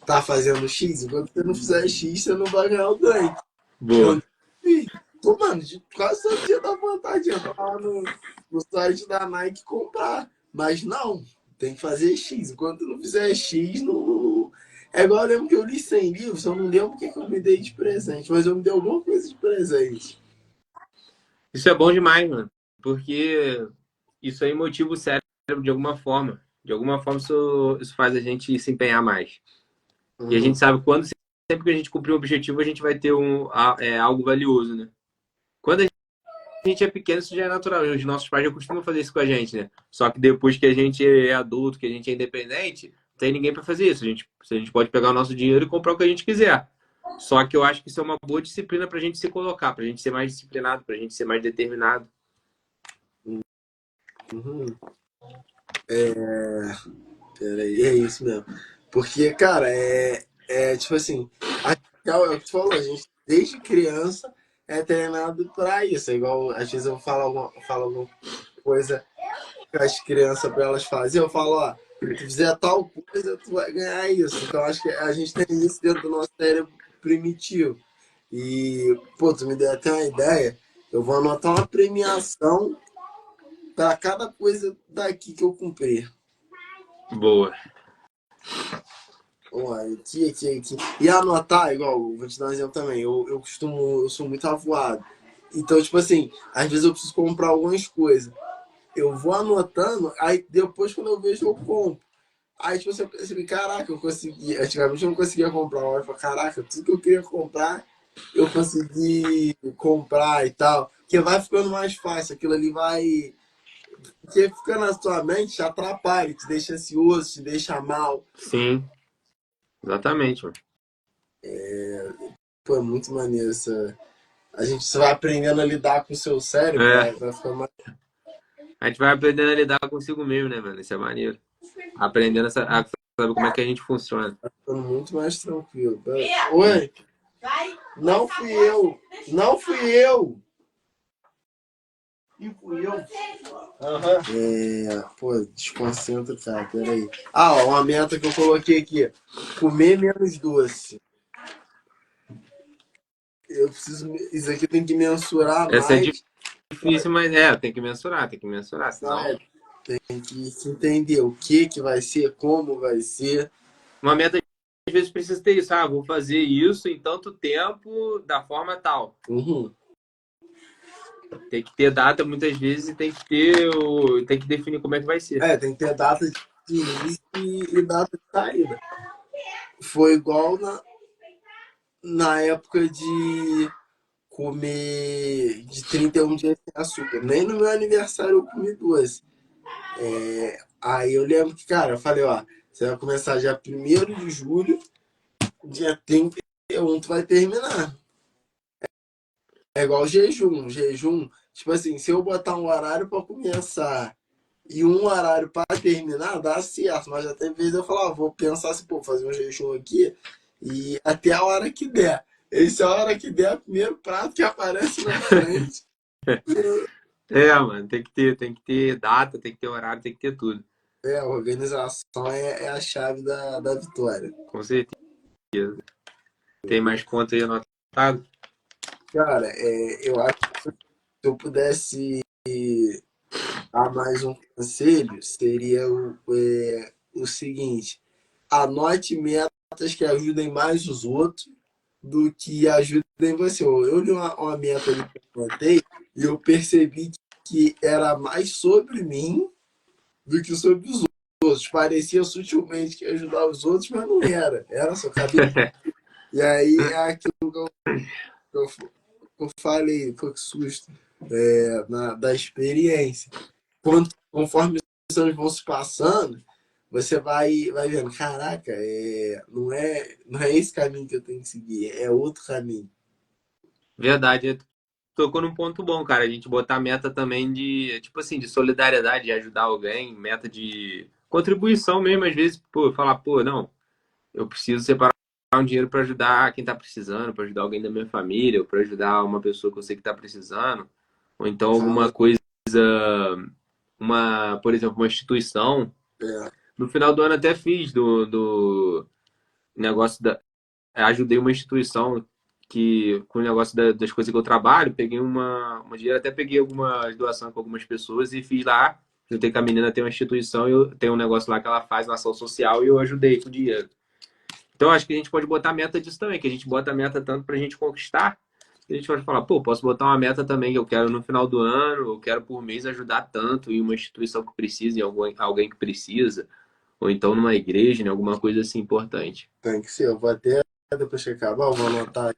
Tá fazendo X? Enquanto você não fizer X, você não vai ganhar o Dunk. Eu Boa. vi. Pô, mano, quase todo dia dá vontade de entrar lá no site da Nike e comprar. Mas não, tem que fazer X. Enquanto não fizer X, não. É igual eu lembro que eu li 100 livros, eu não lembro o que, que eu me dei de presente, mas eu me dei alguma coisa de presente. Isso é bom demais, mano, porque isso aí motiva o cérebro de alguma forma. De alguma forma, isso faz a gente se empenhar mais. E a Uhum. gente sabe quando sempre que a gente cumprir um objetivo, a gente vai ter algo valioso, né? Quando a gente é pequeno, isso já é natural. Os nossos pais já costumam fazer isso com a gente, né? Só que depois que a gente é adulto, que a gente é independente, não tem ninguém para fazer isso. A gente pode pegar o nosso dinheiro e comprar o que a gente quiser. Só que eu acho que isso é uma boa disciplina para a gente se colocar, para a gente ser mais disciplinado, para a gente ser mais determinado. Uhum. Peraí, é isso mesmo. Porque, cara, tipo assim, é o que tu falou, a gente desde criança é treinado pra isso. É igual, às vezes eu falo alguma coisa com as crianças para elas fazerem, eu falo, ó, tu fizer tal coisa, tu vai ganhar isso. Então acho que a gente tem isso dentro do nosso cérebro primitivo. E, pô, tu me deu até uma ideia. Eu vou anotar uma premiação para cada coisa daqui que eu cumprir. Boa. Olha, aqui. E anotar, igual, vou te dar um exemplo também. Eu sou muito avoado. Então, tipo assim, às vezes eu preciso comprar algumas coisas. Eu vou anotando, aí depois quando eu vejo, eu compro. Aí, tipo assim, eu percebi, caraca, eu consegui. Antigamente eu não conseguia comprar. Eu falei, caraca, tudo que eu queria comprar, eu consegui comprar e tal. Porque vai ficando mais fácil, aquilo ali vai. Porque fica na sua mente, te atrapalha, te deixa ansioso, te deixa mal. Sim, exatamente, mano. Pô, é muito maneiro essa. A gente só vai aprendendo a lidar com o seu cérebro, É, vai ficar mais, a gente vai aprendendo a lidar consigo mesmo, né, mano? Isso é maneiro. Aprendendo a saber como é que a gente funciona. ficando muito mais tranquilo. Oi? Não fui eu. Não fui eu. E fui eu. Aham. Pô, desconcentra, cara. Peraí. Ah, ó, uma meta que eu coloquei aqui. Comer menos doce. Eu preciso. Isso aqui tem que mensurar Essa é mais. difícil, mas tem que mensurar, Não, senão. tem que se entender o que vai ser, como vai ser. Uma meta às vezes precisa ter isso. Ah, vou fazer isso em tanto tempo, da forma tal. Uhum. Tem que ter data muitas vezes e tem que definir como é que vai ser. Tem que ter data de início e data de saída. Foi igual na época de comer de 31 dias sem açúcar. Nem no meu aniversário eu comi duas. Aí eu lembro que, cara, eu falei, ó, você vai começar dia 1º de julho, dia 31 tu vai terminar. É igual jejum. Jejum, tipo assim, se eu botar um horário pra começar e um horário pra terminar, dá certo. Mas já tem vezes eu falo, ó, vou pensar assim, pô, fazer um jejum aqui e até a hora que der. Esse é a hora que der, é o primeiro prato que aparece na frente. É, mano, tem que ter data, tem que ter horário, tem que ter tudo. A organização é a chave da vitória. Com certeza. Tem mais pontos aí anotado? Cara, eu acho que se eu pudesse dar mais um conselho, seria o seguinte: anote metas que ajudem mais os outros do que ajudem você. Eu li uma meta ali que eu anotei e eu percebi que era mais sobre mim do que sobre os outros. Parecia sutilmente que ia ajudar os outros, mas não era. Era só cabeça. E aí é aquilo que eu falei, pô, que susto, da experiência. Conforme os anos vão se passando, você vai vendo, caraca, não é esse caminho que eu tenho que seguir, é outro caminho. Verdade. Tocou num ponto bom, cara. A gente botar meta também de, tipo assim, de solidariedade, de ajudar alguém, meta de contribuição mesmo, às vezes, pô, falar, pô, não, eu preciso separar um dinheiro para ajudar quem tá precisando, para ajudar alguém da minha família, ou para ajudar uma pessoa que eu sei que tá precisando, ou então alguma Fala, coisa, por exemplo, uma instituição. é, No final do ano até fiz do negócio ajudei uma instituição que, com o negócio das coisas que eu trabalho, peguei uma dinheiro, até peguei algumas doações com algumas pessoas e fiz lá. Juntei com a menina, tem uma instituição, eu tenho um negócio lá que ela faz na ação social e eu ajudei com dinheiro. Então, acho que a gente pode botar meta disso também, que a gente bota a meta tanto pra gente conquistar, que a gente pode falar, pô, posso botar uma meta também que eu quero no final do ano, eu quero por mês ajudar tanto em uma instituição que precisa, em alguém que precisa, ou então numa igreja, em alguma coisa assim importante. tem que ser. Eu vou até, depois que acabar, eu vou anotar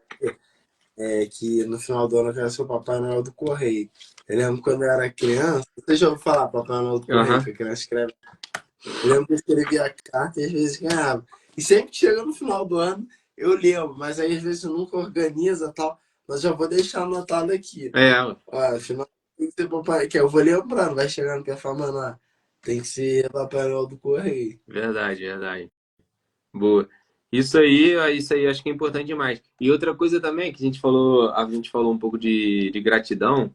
que no final do ano eu quero ser o Papai Noel do Correio. Eu lembro quando eu era criança, você já ouviu falar Papai Noel do Correio, que Aham. a criança escreve. Eu lembro que eu escrevia a carta e às vezes ganhava. E sempre que chega no final do ano, eu lembro, mas aí às vezes eu nunca organiza e tal. Mas já vou deixar anotado aqui. É, Ó, final tem que ser Papai, que eu vou lembrando, vai chegando que é falar, mano, ó, tem que ser Papai Noel do Correio. verdade, verdade. Boa. Isso aí acho que é importante demais. E outra coisa também que a gente falou um pouco de gratidão.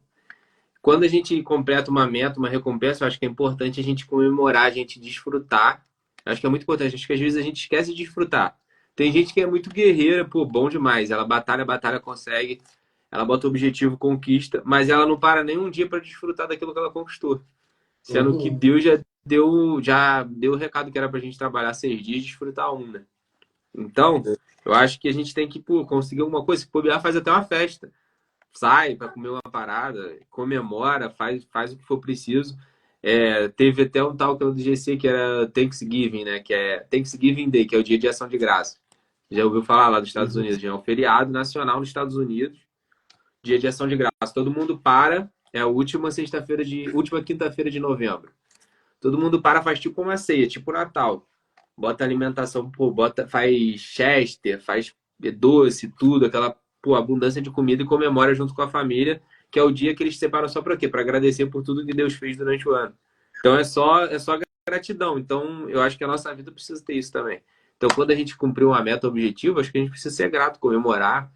Quando a gente completa uma meta, uma recompensa, eu acho que é importante a gente comemorar, a gente desfrutar. Eu acho que é muito importante. Acho que às vezes a gente esquece de desfrutar. Tem gente que é muito guerreira, pô, bom demais. Ela batalha, batalha, consegue. Ela bota o objetivo, conquista, mas ela não para nem um dia para desfrutar daquilo que ela conquistou. Sendo que Uhum. Deus já deu o recado que era pra gente trabalhar 6 dias e desfrutar um, né? Então, eu acho que a gente tem que, pô, conseguir alguma coisa. Se bobear, faz até uma festa. Sai para comer uma parada, comemora, faz o que for preciso. Teve até um tal que é do GC que era Thanksgiving, né? Que é Thanksgiving Day, que é o dia de ação de graça. Já ouviu falar lá dos Estados Uhum. Unidos? Já é um feriado nacional nos Estados Unidos, dia de ação de graça. Todo mundo para, é a última quinta-feira de novembro. Todo mundo para, faz tipo uma ceia, tipo Natal. Bota alimentação, pô, faz chester, faz doce, tudo, aquela, pô, abundância de comida e comemora junto com a família, que é o dia que eles separam só para quê? Para agradecer por tudo que Deus fez durante o ano. Então é só gratidão. Então eu acho que a nossa vida precisa ter isso também. Então quando a gente cumprir uma meta, um objetivo, acho que a gente precisa ser grato, comemorar,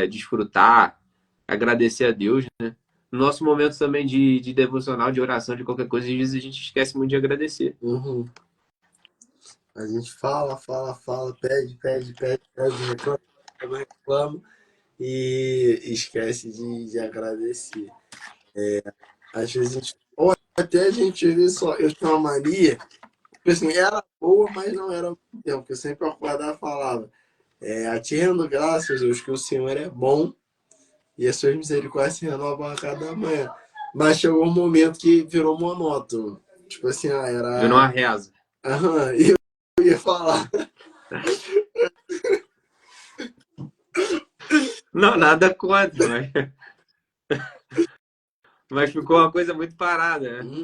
desfrutar, agradecer a Deus, né? No nosso momento também de devocional, de oração, de qualquer coisa, às vezes a gente esquece muito de agradecer. Uhum. A gente fala, fala, fala, pede, pede, pede, pede, reclama, reclama, reclama e esquece de agradecer. Às vezes a gente, ou até a gente vê só, eu tinha uma mania, porque assim, era boa, mas não era ao mesmo tempo, porque eu sempre acordava e falava, a ti rendo graças, Deus, que o Senhor é bom e as suas misericórdias se renovam a cada manhã. Mas chegou um momento que virou monótono. Tipo assim, Virou uma reza. Aham, e eu ia falar. Não, nada contra, mas ficou uma coisa muito parada, né? Hum,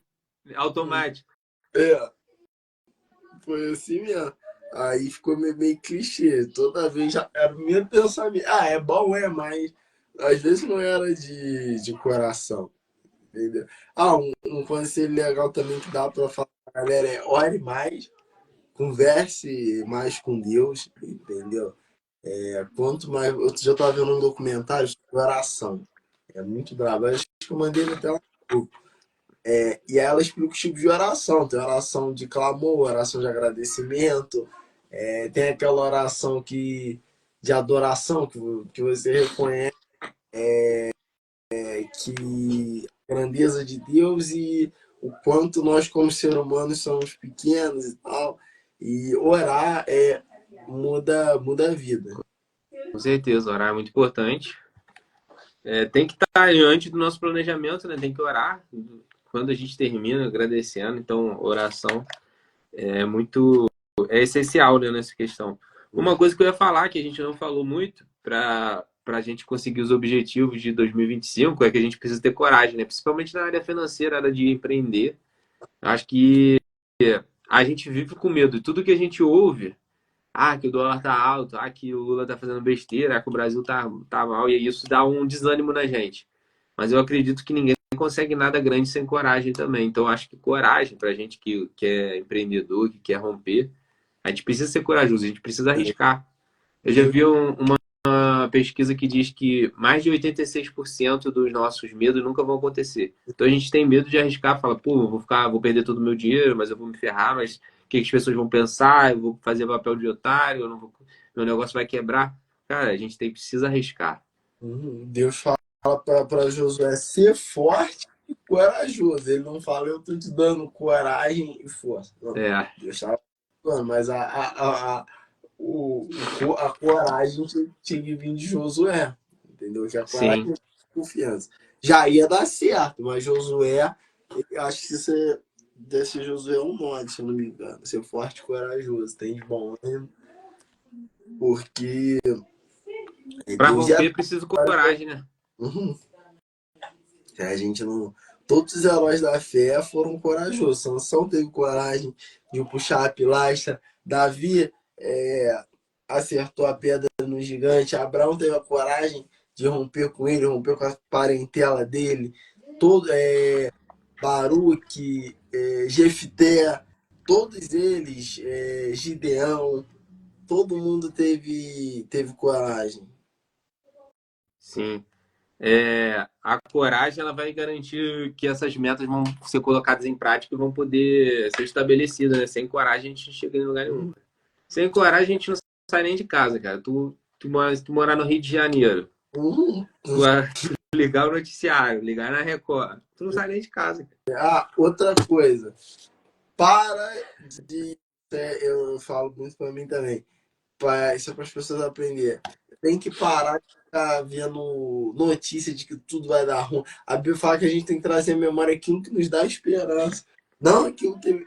Automático. É, foi assim mesmo. Aí ficou meio clichê. Toda vez já era o mesmo pensamento. Ah, é bom, mas às vezes não era de coração. Entendeu? Ah, um conselho legal também que dá pra falar pra galera é ore mais, converse mais com Deus, entendeu? Quanto mais. Eu já estava vendo um documentário sobre oração. É muito brabo. Acho que eu mandei ele até lá no grupo. E aí ela explica os tipos de oração. Tem oração de clamor, oração de agradecimento. Tem aquela oração de adoração, que você reconhece que a grandeza de Deus e o quanto nós, como seres humanos, somos pequenos e tal. E orar muda a vida. Com certeza, orar é muito importante. Tem que estar antes do nosso planejamento, né? Tem que orar. Quando a gente termina, agradecendo. Então, oração é essencial, né, nessa questão. Uma coisa que eu ia falar, que a gente não falou muito, para a gente conseguir os objetivos de 2025, é que a gente precisa ter coragem, né? Principalmente na área financeira, na área de empreender. Acho que a gente vive com medo. E tudo que a gente ouve, que o dólar tá alto, que o Lula tá fazendo besteira, que o Brasil tá mal, e isso dá um desânimo na gente. Mas eu acredito que ninguém consegue nada grande sem coragem também. Então, eu acho que coragem, pra gente que é empreendedor, que quer romper, a gente precisa ser corajoso, a gente precisa arriscar. Eu já Eu, vi uma pesquisa que diz que mais de 86% dos nossos medos nunca vão acontecer. Então a gente tem medo de arriscar, fala, pô, vou perder todo o meu dinheiro, mas eu vou me ferrar, mas o que as pessoas vão pensar? Eu vou fazer papel de otário, eu não vou, meu negócio vai quebrar. Cara, a gente precisa arriscar. Deus fala para Josué ser forte e corajoso. Ele não fala, eu tô te dando coragem e força. Não, É, Deus estava falando, mas a coragem tinha que vir de Josué. Entendeu? Que a coragem sim, é confiança. Já ia dar certo, mas Josué, eu acho que você desse Josué um nome, se eu não me engano. Ser forte e corajoso. Tem de bom, né? Porque para Deus ia romper preciso coragem, né? dar. A gente não. Todos os heróis da fé foram corajosos. Sansão teve coragem de puxar a pilastra. Davi acertou a pedra no gigante. Abraão teve a coragem de romper com ele, romper com a parentela dele. Todo, Baruque, Jefté, todos eles, Gideão, todo mundo teve coragem. Sim. A coragem ela vai garantir que essas metas vão ser colocadas em prática e vão poder ser estabelecidas, né? Sem coragem a gente não chega em lugar nenhum. Uhum, Sem coragem a gente não sai nem de casa, cara. Tu morar no Rio de Janeiro, uhum, tu ligar o noticiário, ligar na Record. Tu não sai nem de casa. Ah, outra coisa. Para de. Eu falo muito pra mim também. Isso é para as pessoas aprenderem. Tem que parar de ficar vendo notícia de que tudo vai dar ruim. A Bíblia fala que a gente tem que trazer à memória aquilo que nos dá esperança, não aquilo que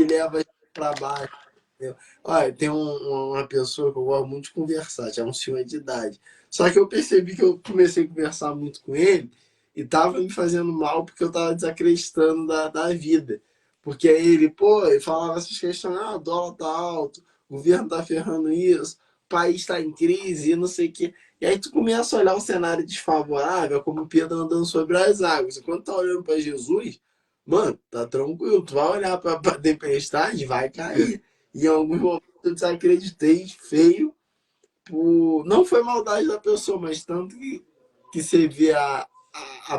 leva a gente para baixo. Entendeu? Olha, tem uma pessoa que eu gosto muito de conversar, já é um senhor de idade. Só que eu percebi que eu comecei a conversar muito com ele e tava me fazendo mal porque eu tava desacreditando da vida. Porque aí ele, pô, ele falava essas questões, o dólar tá alto, o governo tá ferrando isso, o país está em crise, não sei o quê. E aí tu começa a olhar um cenário desfavorável, como Pedro andando sobre as águas. E quando tá olhando para Jesus, mano, tá tranquilo. Tu vai olhar pra tempestade, vai cair. E em alguns momentos eu desacreditei feio. Não foi maldade da pessoa, mas tanto que você vê a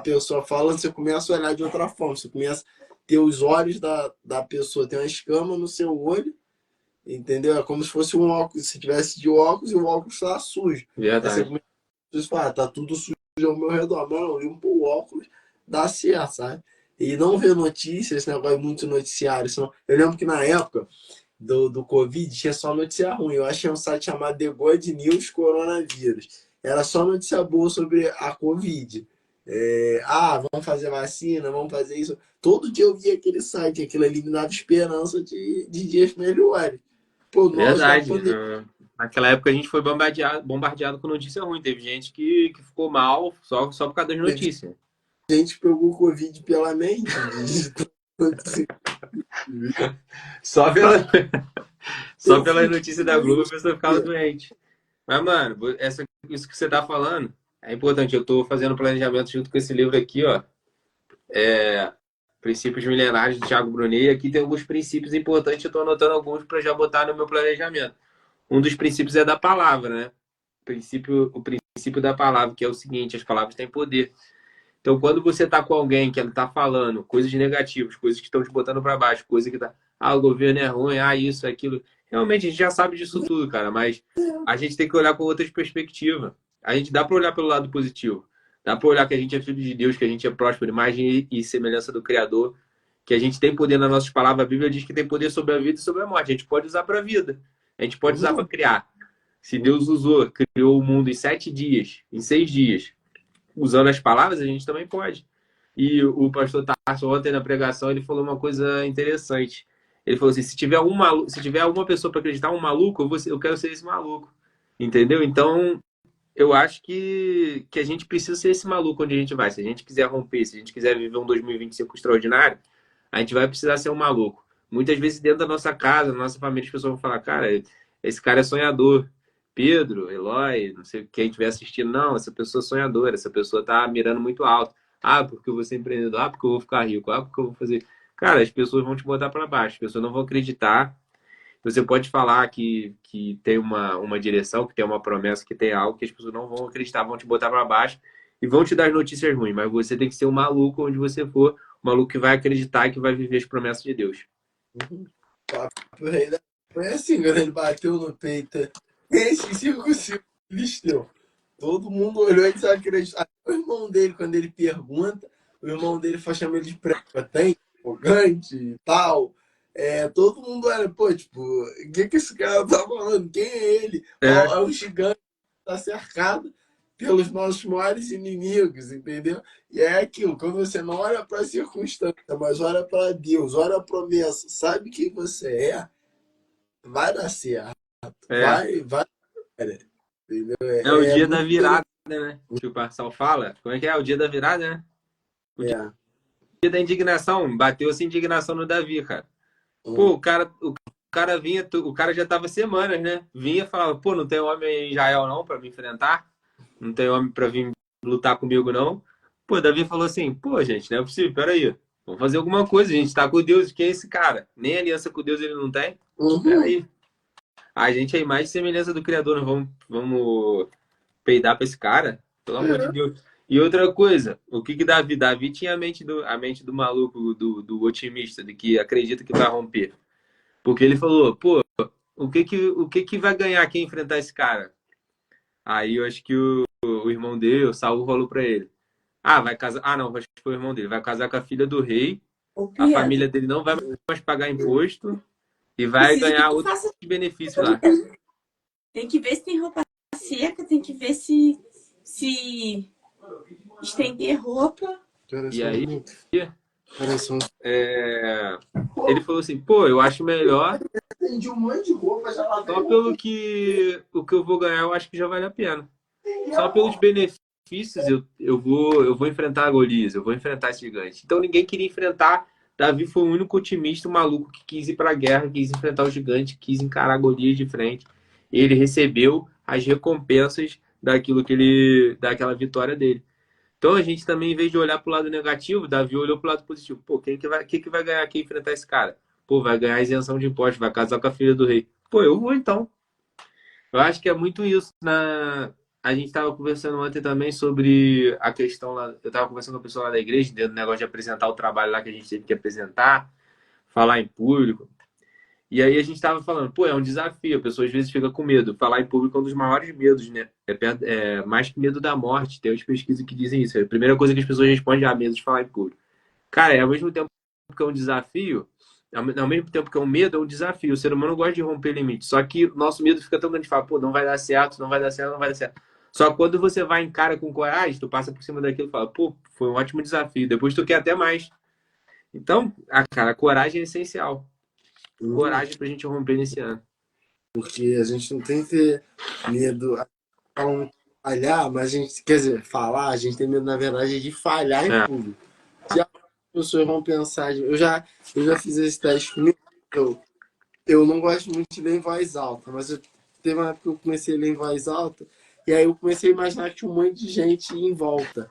pessoa falando, você começa a olhar de outra forma. Você começa a ter os olhos da pessoa, tem uma escama no seu olho, entendeu? É como se fosse um óculos. Se tivesse de óculos e o óculos está sujo. Aí você Verdade. começa a falar, tá tudo sujo ao meu redor. Mano, limpa o óculos, dá certo, sabe? E não ver notícias, esse negócio é muito noticiário. Senão... Eu lembro que na época do Covid tinha só notícia ruim. Eu achei um site chamado The God News Coronavírus. Era só notícia boa sobre a Covid. Vamos fazer vacina, vamos fazer isso. Todo dia eu via aquele site, aquilo ali me dava esperança de dias melhores. Pô, no auge da Verdade. pandemia, Naquela época a gente foi bombardeado com notícia ruim. Teve gente que ficou mal só por causa das teve notícias. gente que pegou Covid pela mente. Só pela, só pelas notícias da Globo a pessoa ficava doente. Mas, mano, isso que você tá falando é importante. Eu tô fazendo planejamento junto com esse livro aqui, ó. Princípios Milenares do Thiago Brunet. E aqui tem alguns princípios importantes. Eu tô anotando alguns para já botar no meu planejamento. Um dos princípios é da palavra, né? O princípio da palavra, que é o seguinte: as palavras têm poder. Então, quando você tá com alguém que ele tá falando coisas negativas, coisas que estão te botando para baixo, coisa que tá, o governo é ruim, isso, aquilo. Realmente a gente já sabe disso tudo, cara, mas a gente tem que olhar com outras perspectivas. A gente dá para olhar pelo lado positivo. Dá para olhar que a gente é filho de Deus, que a gente é próspero, imagem e semelhança do Criador, que a gente tem poder nas nossas palavras. A Bíblia diz que tem poder sobre a vida e sobre a morte. A gente pode usar para a vida. A gente pode usar para criar. Se Deus usou, criou o mundo em 7 dias, em 6 dias, usando as palavras, a gente também pode. E o pastor Tarso, ontem na pregação, ele falou uma coisa interessante. Ele falou assim: se tiver alguma pessoa para acreditar um maluco, eu quero ser esse maluco. Entendeu? Então, eu acho que a gente precisa ser esse maluco onde a gente vai. Se a gente quiser romper, se a gente quiser viver um 2025 extraordinário, a gente vai precisar ser um maluco. Muitas vezes dentro da nossa casa, da nossa família, as pessoas vão falar: cara, esse cara é sonhador. Pedro, Eloy, não sei quem estiver assistindo, não, essa pessoa é sonhadora, essa pessoa tá mirando muito alto. Porque eu vou ser empreendedor, porque eu vou ficar rico, porque eu vou fazer. Cara, as pessoas vão te botar para baixo, as pessoas não vão acreditar. Você pode falar que tem uma direção, que tem uma promessa, que tem algo que as pessoas não vão acreditar, vão te botar para baixo e vão te dar notícias ruins, mas você tem que ser um maluco onde você for, um maluco que vai acreditar e que vai viver as promessas de Deus. Foi assim, quando ele bateu no peito. Esse 5 Filisteu. Todo mundo olhou e desacreditou. Até o irmão dele, quando ele pergunta, o irmão dele faz chamar ele de prepotente, arrogante e tal. Todo mundo olha, pô, tipo, o que esse cara tá falando? Quem é ele? É, É um gigante que tá cercado pelos nossos maiores inimigos, entendeu? E é aquilo, quando você não olha para a circunstância, mas olha para Deus, olha a promessa, sabe quem você vai dar certo, é, vai, entendeu? é o dia da Muito interessante. virada, né? Que o Marçal fala. Como é que é? O dia da virada, né? O dia É. da indignação. Bateu essa indignação no Davi, cara. Pô, Hum. o cara vinha, o cara já tava semanas, né? Vinha e falava: pô, não tem homem em Israel não para me enfrentar? Não tem homem para vir lutar comigo não? Pô, Davi falou assim: pô, gente, não é possível, peraí. Vamos fazer alguma coisa, a gente tá com Deus. Quem é esse cara? Nem aliança com Deus ele não tem? Uhum. Peraí. A gente é a imagem e semelhança do Criador, não vamos peidar pra esse cara? Pelo amor de É. Deus. E outra coisa, o que Davi? Davi tinha a mente do maluco, do otimista, de que acredita que vai romper. Porque ele falou: pô, o que vai ganhar quem enfrentar esse cara? Aí eu acho que o irmão dele, o Saul, falou pra ele: Ah, vai casar. Ah, não, acho que foi o irmão dele. Vai casar com a filha do rei. Ô, A Pedro, família dele não vai mais pagar imposto e vai preciso que ganhar tu outros faça. benefícios lá. Tem que ver se tem roupa seca, tem que ver se estender roupa. Pera E só um aí, minuto. Pera só um... é, ele falou assim: pô, eu acho melhor. Vendi um monte de roupa, já lavei Só roupa. pelo que o que eu vou ganhar, eu acho que já vale a pena. Só pelos benefícios, eu vou enfrentar a Golias, eu vou enfrentar esse gigante. Então ninguém queria enfrentar. Davi foi o único otimista, o maluco que quis ir para a guerra, quis enfrentar o gigante, quis encarar Golias de frente. E ele recebeu as recompensas daquilo que ele, daquela vitória dele. Então a gente também, em vez de olhar para o lado negativo, Davi olhou para o lado positivo. Pô, quem que vai ganhar aqui enfrentar esse cara? Pô, vai ganhar isenção de impostos, vai casar com a filha do rei. Pô, eu vou então. Eu acho que é muito isso. A gente estava conversando ontem também sobre a questão lá. Eu estava conversando com a pessoa lá da igreja, dentro do negócio de apresentar o trabalho lá que a gente teve que apresentar, falar em público. E aí a gente estava falando, pô, é um desafio. A pessoa às vezes fica com medo. Falar em público é um dos maiores medos, né? É mais que medo da morte. Tem as pesquisas que dizem isso. É a primeira coisa que as pessoas respondem é medo de falar em público. Cara, ao mesmo tempo que é um desafio, ao mesmo tempo que é um medo, é um desafio. O ser humano gosta de romper limites. Só que o nosso medo fica tão grande de falar, pô, não vai dar certo, não vai dar certo, não vai dar certo. Só que quando você vai em cara com coragem, tu passa por cima daquilo e fala, pô, foi um ótimo desafio. Depois tu quer até mais. Então, cara, a coragem é essencial. Uhum. Coragem pra gente romper nesse ano. Porque a gente não tem que ter medo de falhar, mas a gente, quer dizer, falar, a gente tem medo, na verdade, de falhar em É, público. Se as pessoas vão pensar, eu já fiz esse teste comigo, eu não gosto muito de ler em voz alta, mas teve uma época que eu comecei a ler em voz alta, e aí eu comecei a imaginar que tinha um monte de gente em volta.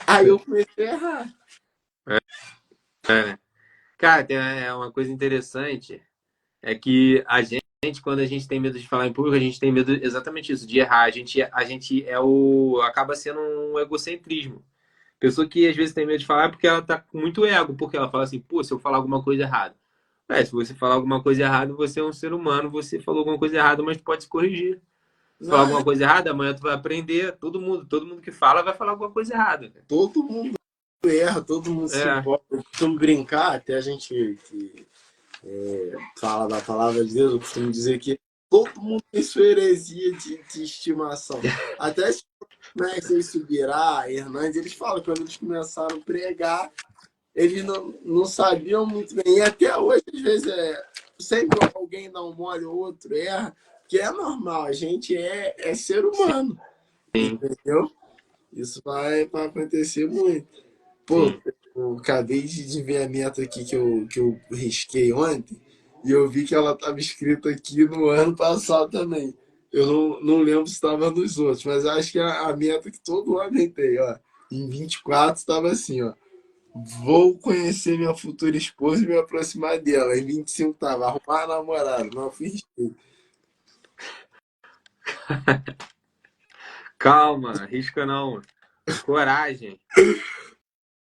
Aí eu comecei a errar. né? Cara, uma coisa interessante é que quando a gente tem medo de falar em público, a gente tem medo exatamente isso, de errar. A gente acaba sendo um egocentrismo. Pessoa que às vezes tem medo de falar porque ela tá com muito ego, porque ela fala assim, pô, se eu falar alguma coisa errada. Se você falar alguma coisa errada, você é um ser humano, você falou alguma coisa errada, mas tu pode se corrigir. Se falar Não, alguma coisa errada, amanhã tu vai aprender. Todo mundo que fala vai falar alguma coisa errada. todo mundo erra, todo mundo se É, empolga. Eu costumo brincar, até a gente que fala da palavra de Deus, eu costumo dizer que todo mundo tem sua heresia de estimação. Até se comecem a Subirá, Hernandes, eles falam que quando eles começaram a pregar, eles não sabiam muito bem. E até hoje, às vezes, sempre alguém dá um mole, o outro erra, que é normal, a gente é ser humano, sim, entendeu? Isso vai acontecer muito. Pô, sim. eu acabei de ver a meta aqui que eu risquei ontem e eu vi que ela estava escrita aqui no ano passado também. Eu não lembro se estava nos outros, mas acho que a meta que todo homem tem, ó. Em 24 estava assim, ó. Vou conhecer minha futura esposa e me aproximar dela. Em 25 estava arrumar namorado. Não fui risquei. Calma, risca não. Coragem.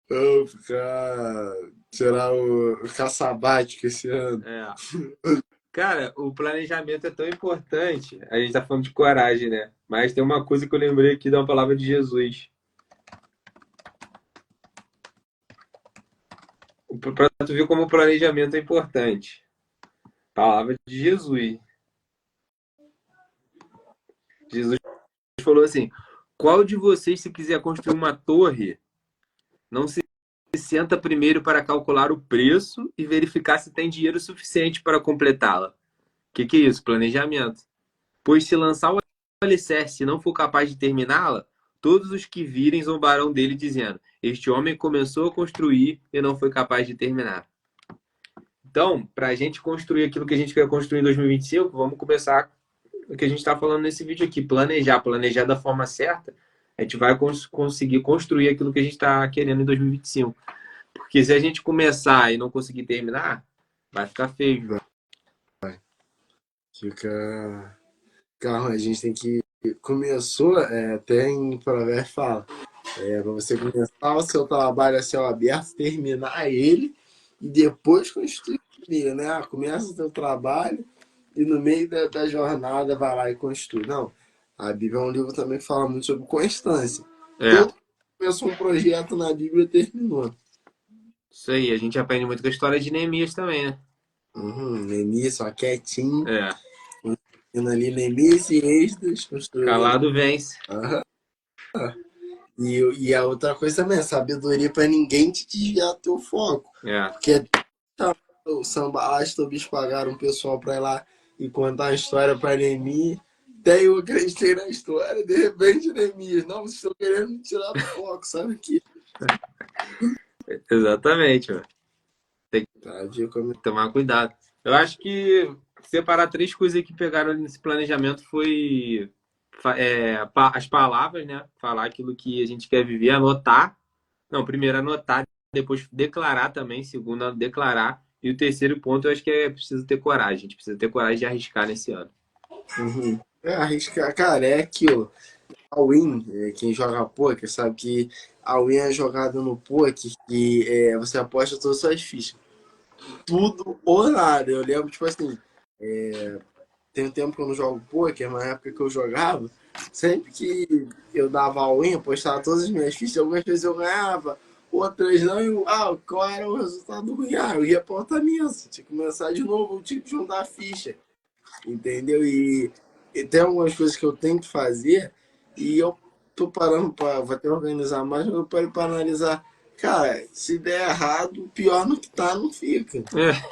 Vou tirar o ficar sabático esse ano. É. Cara, o planejamento é tão importante. A gente tá falando de coragem, né? Mas tem uma coisa que eu lembrei aqui da palavra de Jesus. Pra tu ver como o planejamento é importante. Palavra de Jesus. Jesus falou assim: qual de vocês, se quiser construir uma torre, não se senta primeiro para calcular o preço e verificar se tem dinheiro suficiente para completá-la? O que é isso? Planejamento. Pois se lançar o alicerce e não for capaz de terminá-la, todos os que virem zombarão dele, dizendo: este homem começou a construir e não foi capaz de terminar. Então, para a gente construir aquilo que a gente quer construir em 2025, vamos começar o que a gente está falando nesse vídeo aqui: planejar da forma certa. A gente vai conseguir construir aquilo que a gente está querendo em 2025. Porque se a gente começar e não conseguir terminar, vai ficar feio. Fica. Calma, a gente tem que. Começou, até em Provérbios fala. Para você começar o seu trabalho a céu aberto, terminar ele e depois construir ele, né? Começa o seu trabalho e no meio da jornada vai lá e construi. Não, a Bíblia é um livro também que fala muito sobre constância. É, Todo começou um projeto na Bíblia e terminou. Isso aí, a gente aprende muito com a história de Neemias também, né? Neemias, só quietinho. É, Indo ali, Neemias e Esdras construindo. calado vence. Aham. E a outra coisa também, sabedoria para ninguém te desviar do teu foco. É, Porque o Sambalas, Tobias pagaram o pessoal para ir lá e contar a história para Neemias. Até eu acreditei na história, de repente, Neemias, não, vocês estão querendo me tirar do foco, sabe que exatamente, mano. tadinho, como... Tomar cuidado. Eu acho que separar três coisas que pegaram nesse planejamento foi as palavras, né? Falar aquilo que a gente quer viver, anotar. Não, primeiro anotar, depois declarar também. Segundo, declarar. E o terceiro ponto, eu acho que é preciso ter coragem. A gente precisa ter coragem de arriscar nesse ano. Arriscar, cara, é aquilo. A win, quem joga poker sabe que a win é jogada no poker que você aposta todas as suas fichas. Tudo ou nada. Eu lembro, tipo assim, tem um tempo que eu não jogo poker, mas na época que eu jogava, sempre que eu dava all-in, eu postava todas as minhas fichas, algumas vezes eu ganhava, outras não, qual era o resultado ruim? Eu ia pra outra mesa, tinha que começar de novo, eu tinha que juntar a ficha, entendeu? E tem algumas coisas que eu tenho que fazer e eu tô parando para, vou até organizar mais, mas eu parei para analisar. Cara, se der errado, pior no que tá, não fica.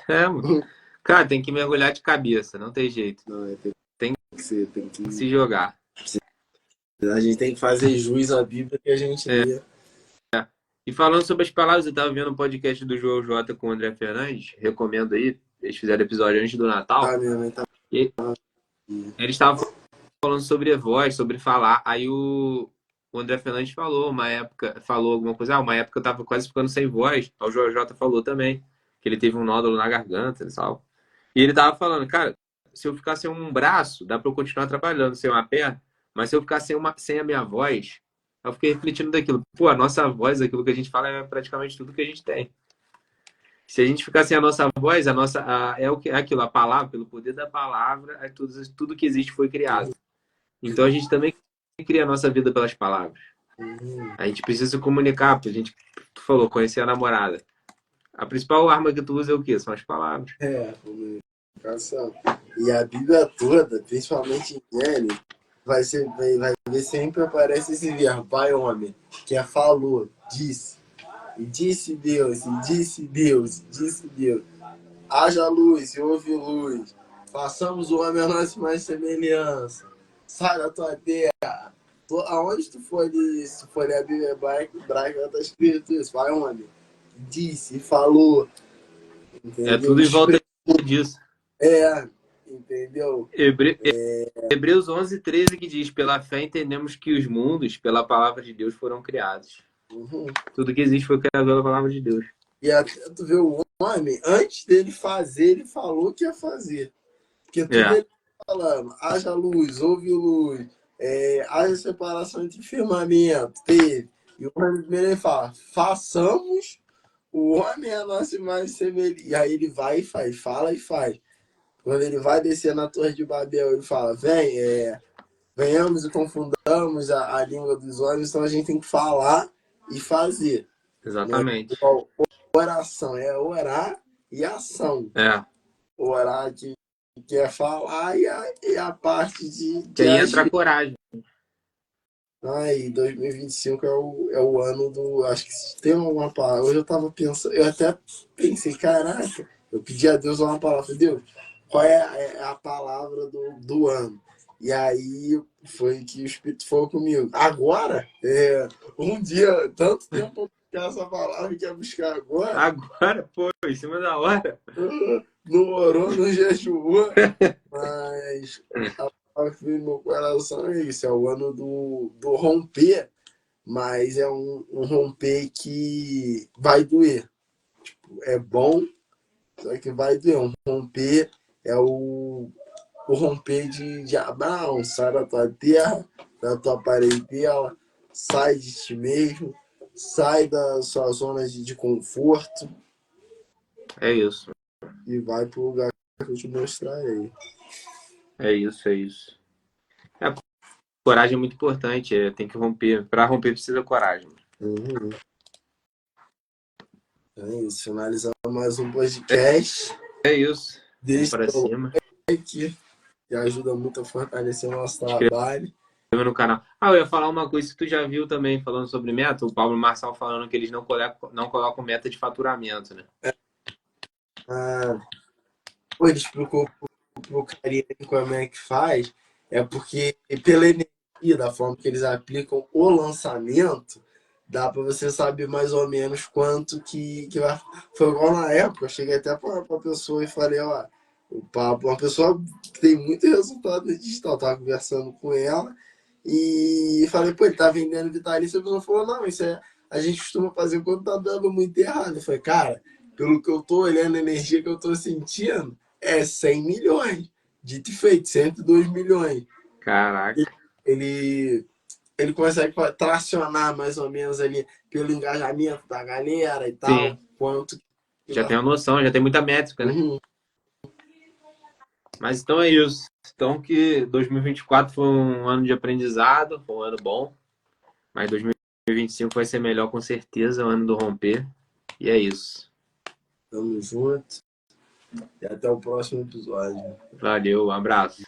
Mano. Cara, tem que mergulhar de cabeça, não tem jeito. Não, Tem que ser, tem que que se jogar. A gente tem que fazer jus à Bíblia que a gente lê. E falando sobre as palavras, eu estava vendo um podcast do João J com o André Fernandes, recomendo aí, eles fizeram episódio antes do Natal, Minha mãe tá. e eles estavam falando sobre a voz, sobre falar, aí o André Fernandes falou uma época, falou alguma coisa, uma época eu tava quase ficando sem voz, o João J falou também, que ele teve um nódulo na garganta e tal, e ele tava falando, cara, se eu ficar sem um braço, dá para eu continuar trabalhando, sem uma perna, mas se eu ficar sem a minha voz, eu fiquei refletindo daquilo. Pô, a nossa voz, aquilo que a gente fala é praticamente tudo que a gente tem. Se a gente ficar sem a nossa voz, é o que é aquilo, a palavra, pelo poder da palavra, tudo que existe foi criado. Então a gente também cria a nossa vida pelas palavras. A gente precisa se comunicar, porque a gente, tu falou, conhecer a namorada. A principal arma que tu usa é o quê? São as palavras. Comunicação. E a Bíblia toda, principalmente em Gênesis, vai ver sempre aparece esse verbo, pai homem, que é falou, disse. E disse Deus, e disse Deus, e disse Deus. Haja luz e houve luz. Façamos o homem a nossa mais semelhança. Sai da tua terra. Aonde tu for ali, se for ler a Bíblia hebraica, vai estar escrito isso. Vai homem. Disse, falou. É Entendeu? tudo em volta disso. Entendeu? Hebreus 11:13 que diz: pela fé entendemos que os mundos, pela palavra de Deus, foram criados. Tudo que existe foi criado pela palavra de Deus. E até tu vê o homem, antes dele fazer, ele falou que ia fazer. Porque tudo ele falando, haja luz, houve luz, haja separação entre firmamento, teve. E o homem primeiro ele fala, façamos o homem a nossa imagem semelhança. E aí ele vai e faz, fala e faz. Quando ele vai descer na Torre de Babel, ele fala, venhamos e confundamos a língua dos homens, então a gente tem que falar e fazer. Exatamente. Oração é orar e ação. Orar que é falar e a parte de aí entra a coragem. E 2025 é o ano do. Acho que se tem alguma palavra. Hoje eu tava pensando, eu até pensei, caraca, eu pedi a Deus uma palavra. Falei, Deus, qual é a palavra do ano? E aí foi que o Espírito falou comigo. Agora, um dia, tanto tempo eu buscar essa palavra que ia buscar agora. Agora, pô, em cima da hora. Não orou, não jejuou, mas a palavra que veio no meu coração é isso, é o ano do romper, mas é um romper que vai doer. Tipo, é bom, só que vai doer. Um romper é o romper de Abraão, sai da tua terra, da tua parentela, sai de ti mesmo, sai da sua zona de conforto. É isso. E vai pro lugar que eu te mostrarei. É isso. A coragem é muito importante. Tem que romper. Para romper precisa coragem. Uhum. É isso. Finalizando mais um podcast. É isso. Vamos Deixa para o cima. like, que ajuda muito a fortalecer o nosso Inscreva trabalho. no canal. Eu ia falar uma coisa que tu já viu também, falando sobre meta. O Pablo Marçal falando que eles não colocam meta de faturamento, né? Ah, pô, ele explicou pro carinha como é que faz. É porque, pela energia, da forma que eles aplicam o lançamento, dá para você saber mais ou menos quanto que vai. Foi igual na época, eu cheguei até para a pessoa e falei, ó, o papo, uma pessoa que tem muito resultado no digital, tava conversando com ela e falei, pô, ele tá vendendo vitalício, a pessoa falou, não, isso é, a gente costuma fazer quando tá dando muito errado. Eu falei, cara, pelo que eu tô olhando, a energia que eu tô sentindo, é 100 milhões. Dito e feito, 102 milhões. Caraca. Ele ele consegue tracionar mais ou menos ali pelo engajamento da galera e tal, Sim. quanto que Já vai. tem uma noção, já tem muita métrica, né? Uhum. Mas então é isso. Então que 2024 foi um ano de aprendizado, foi um ano bom. Mas 2025 vai ser melhor com certeza, o ano do romper. E é isso. Tamo junto e até o próximo episódio. Valeu, um abraço.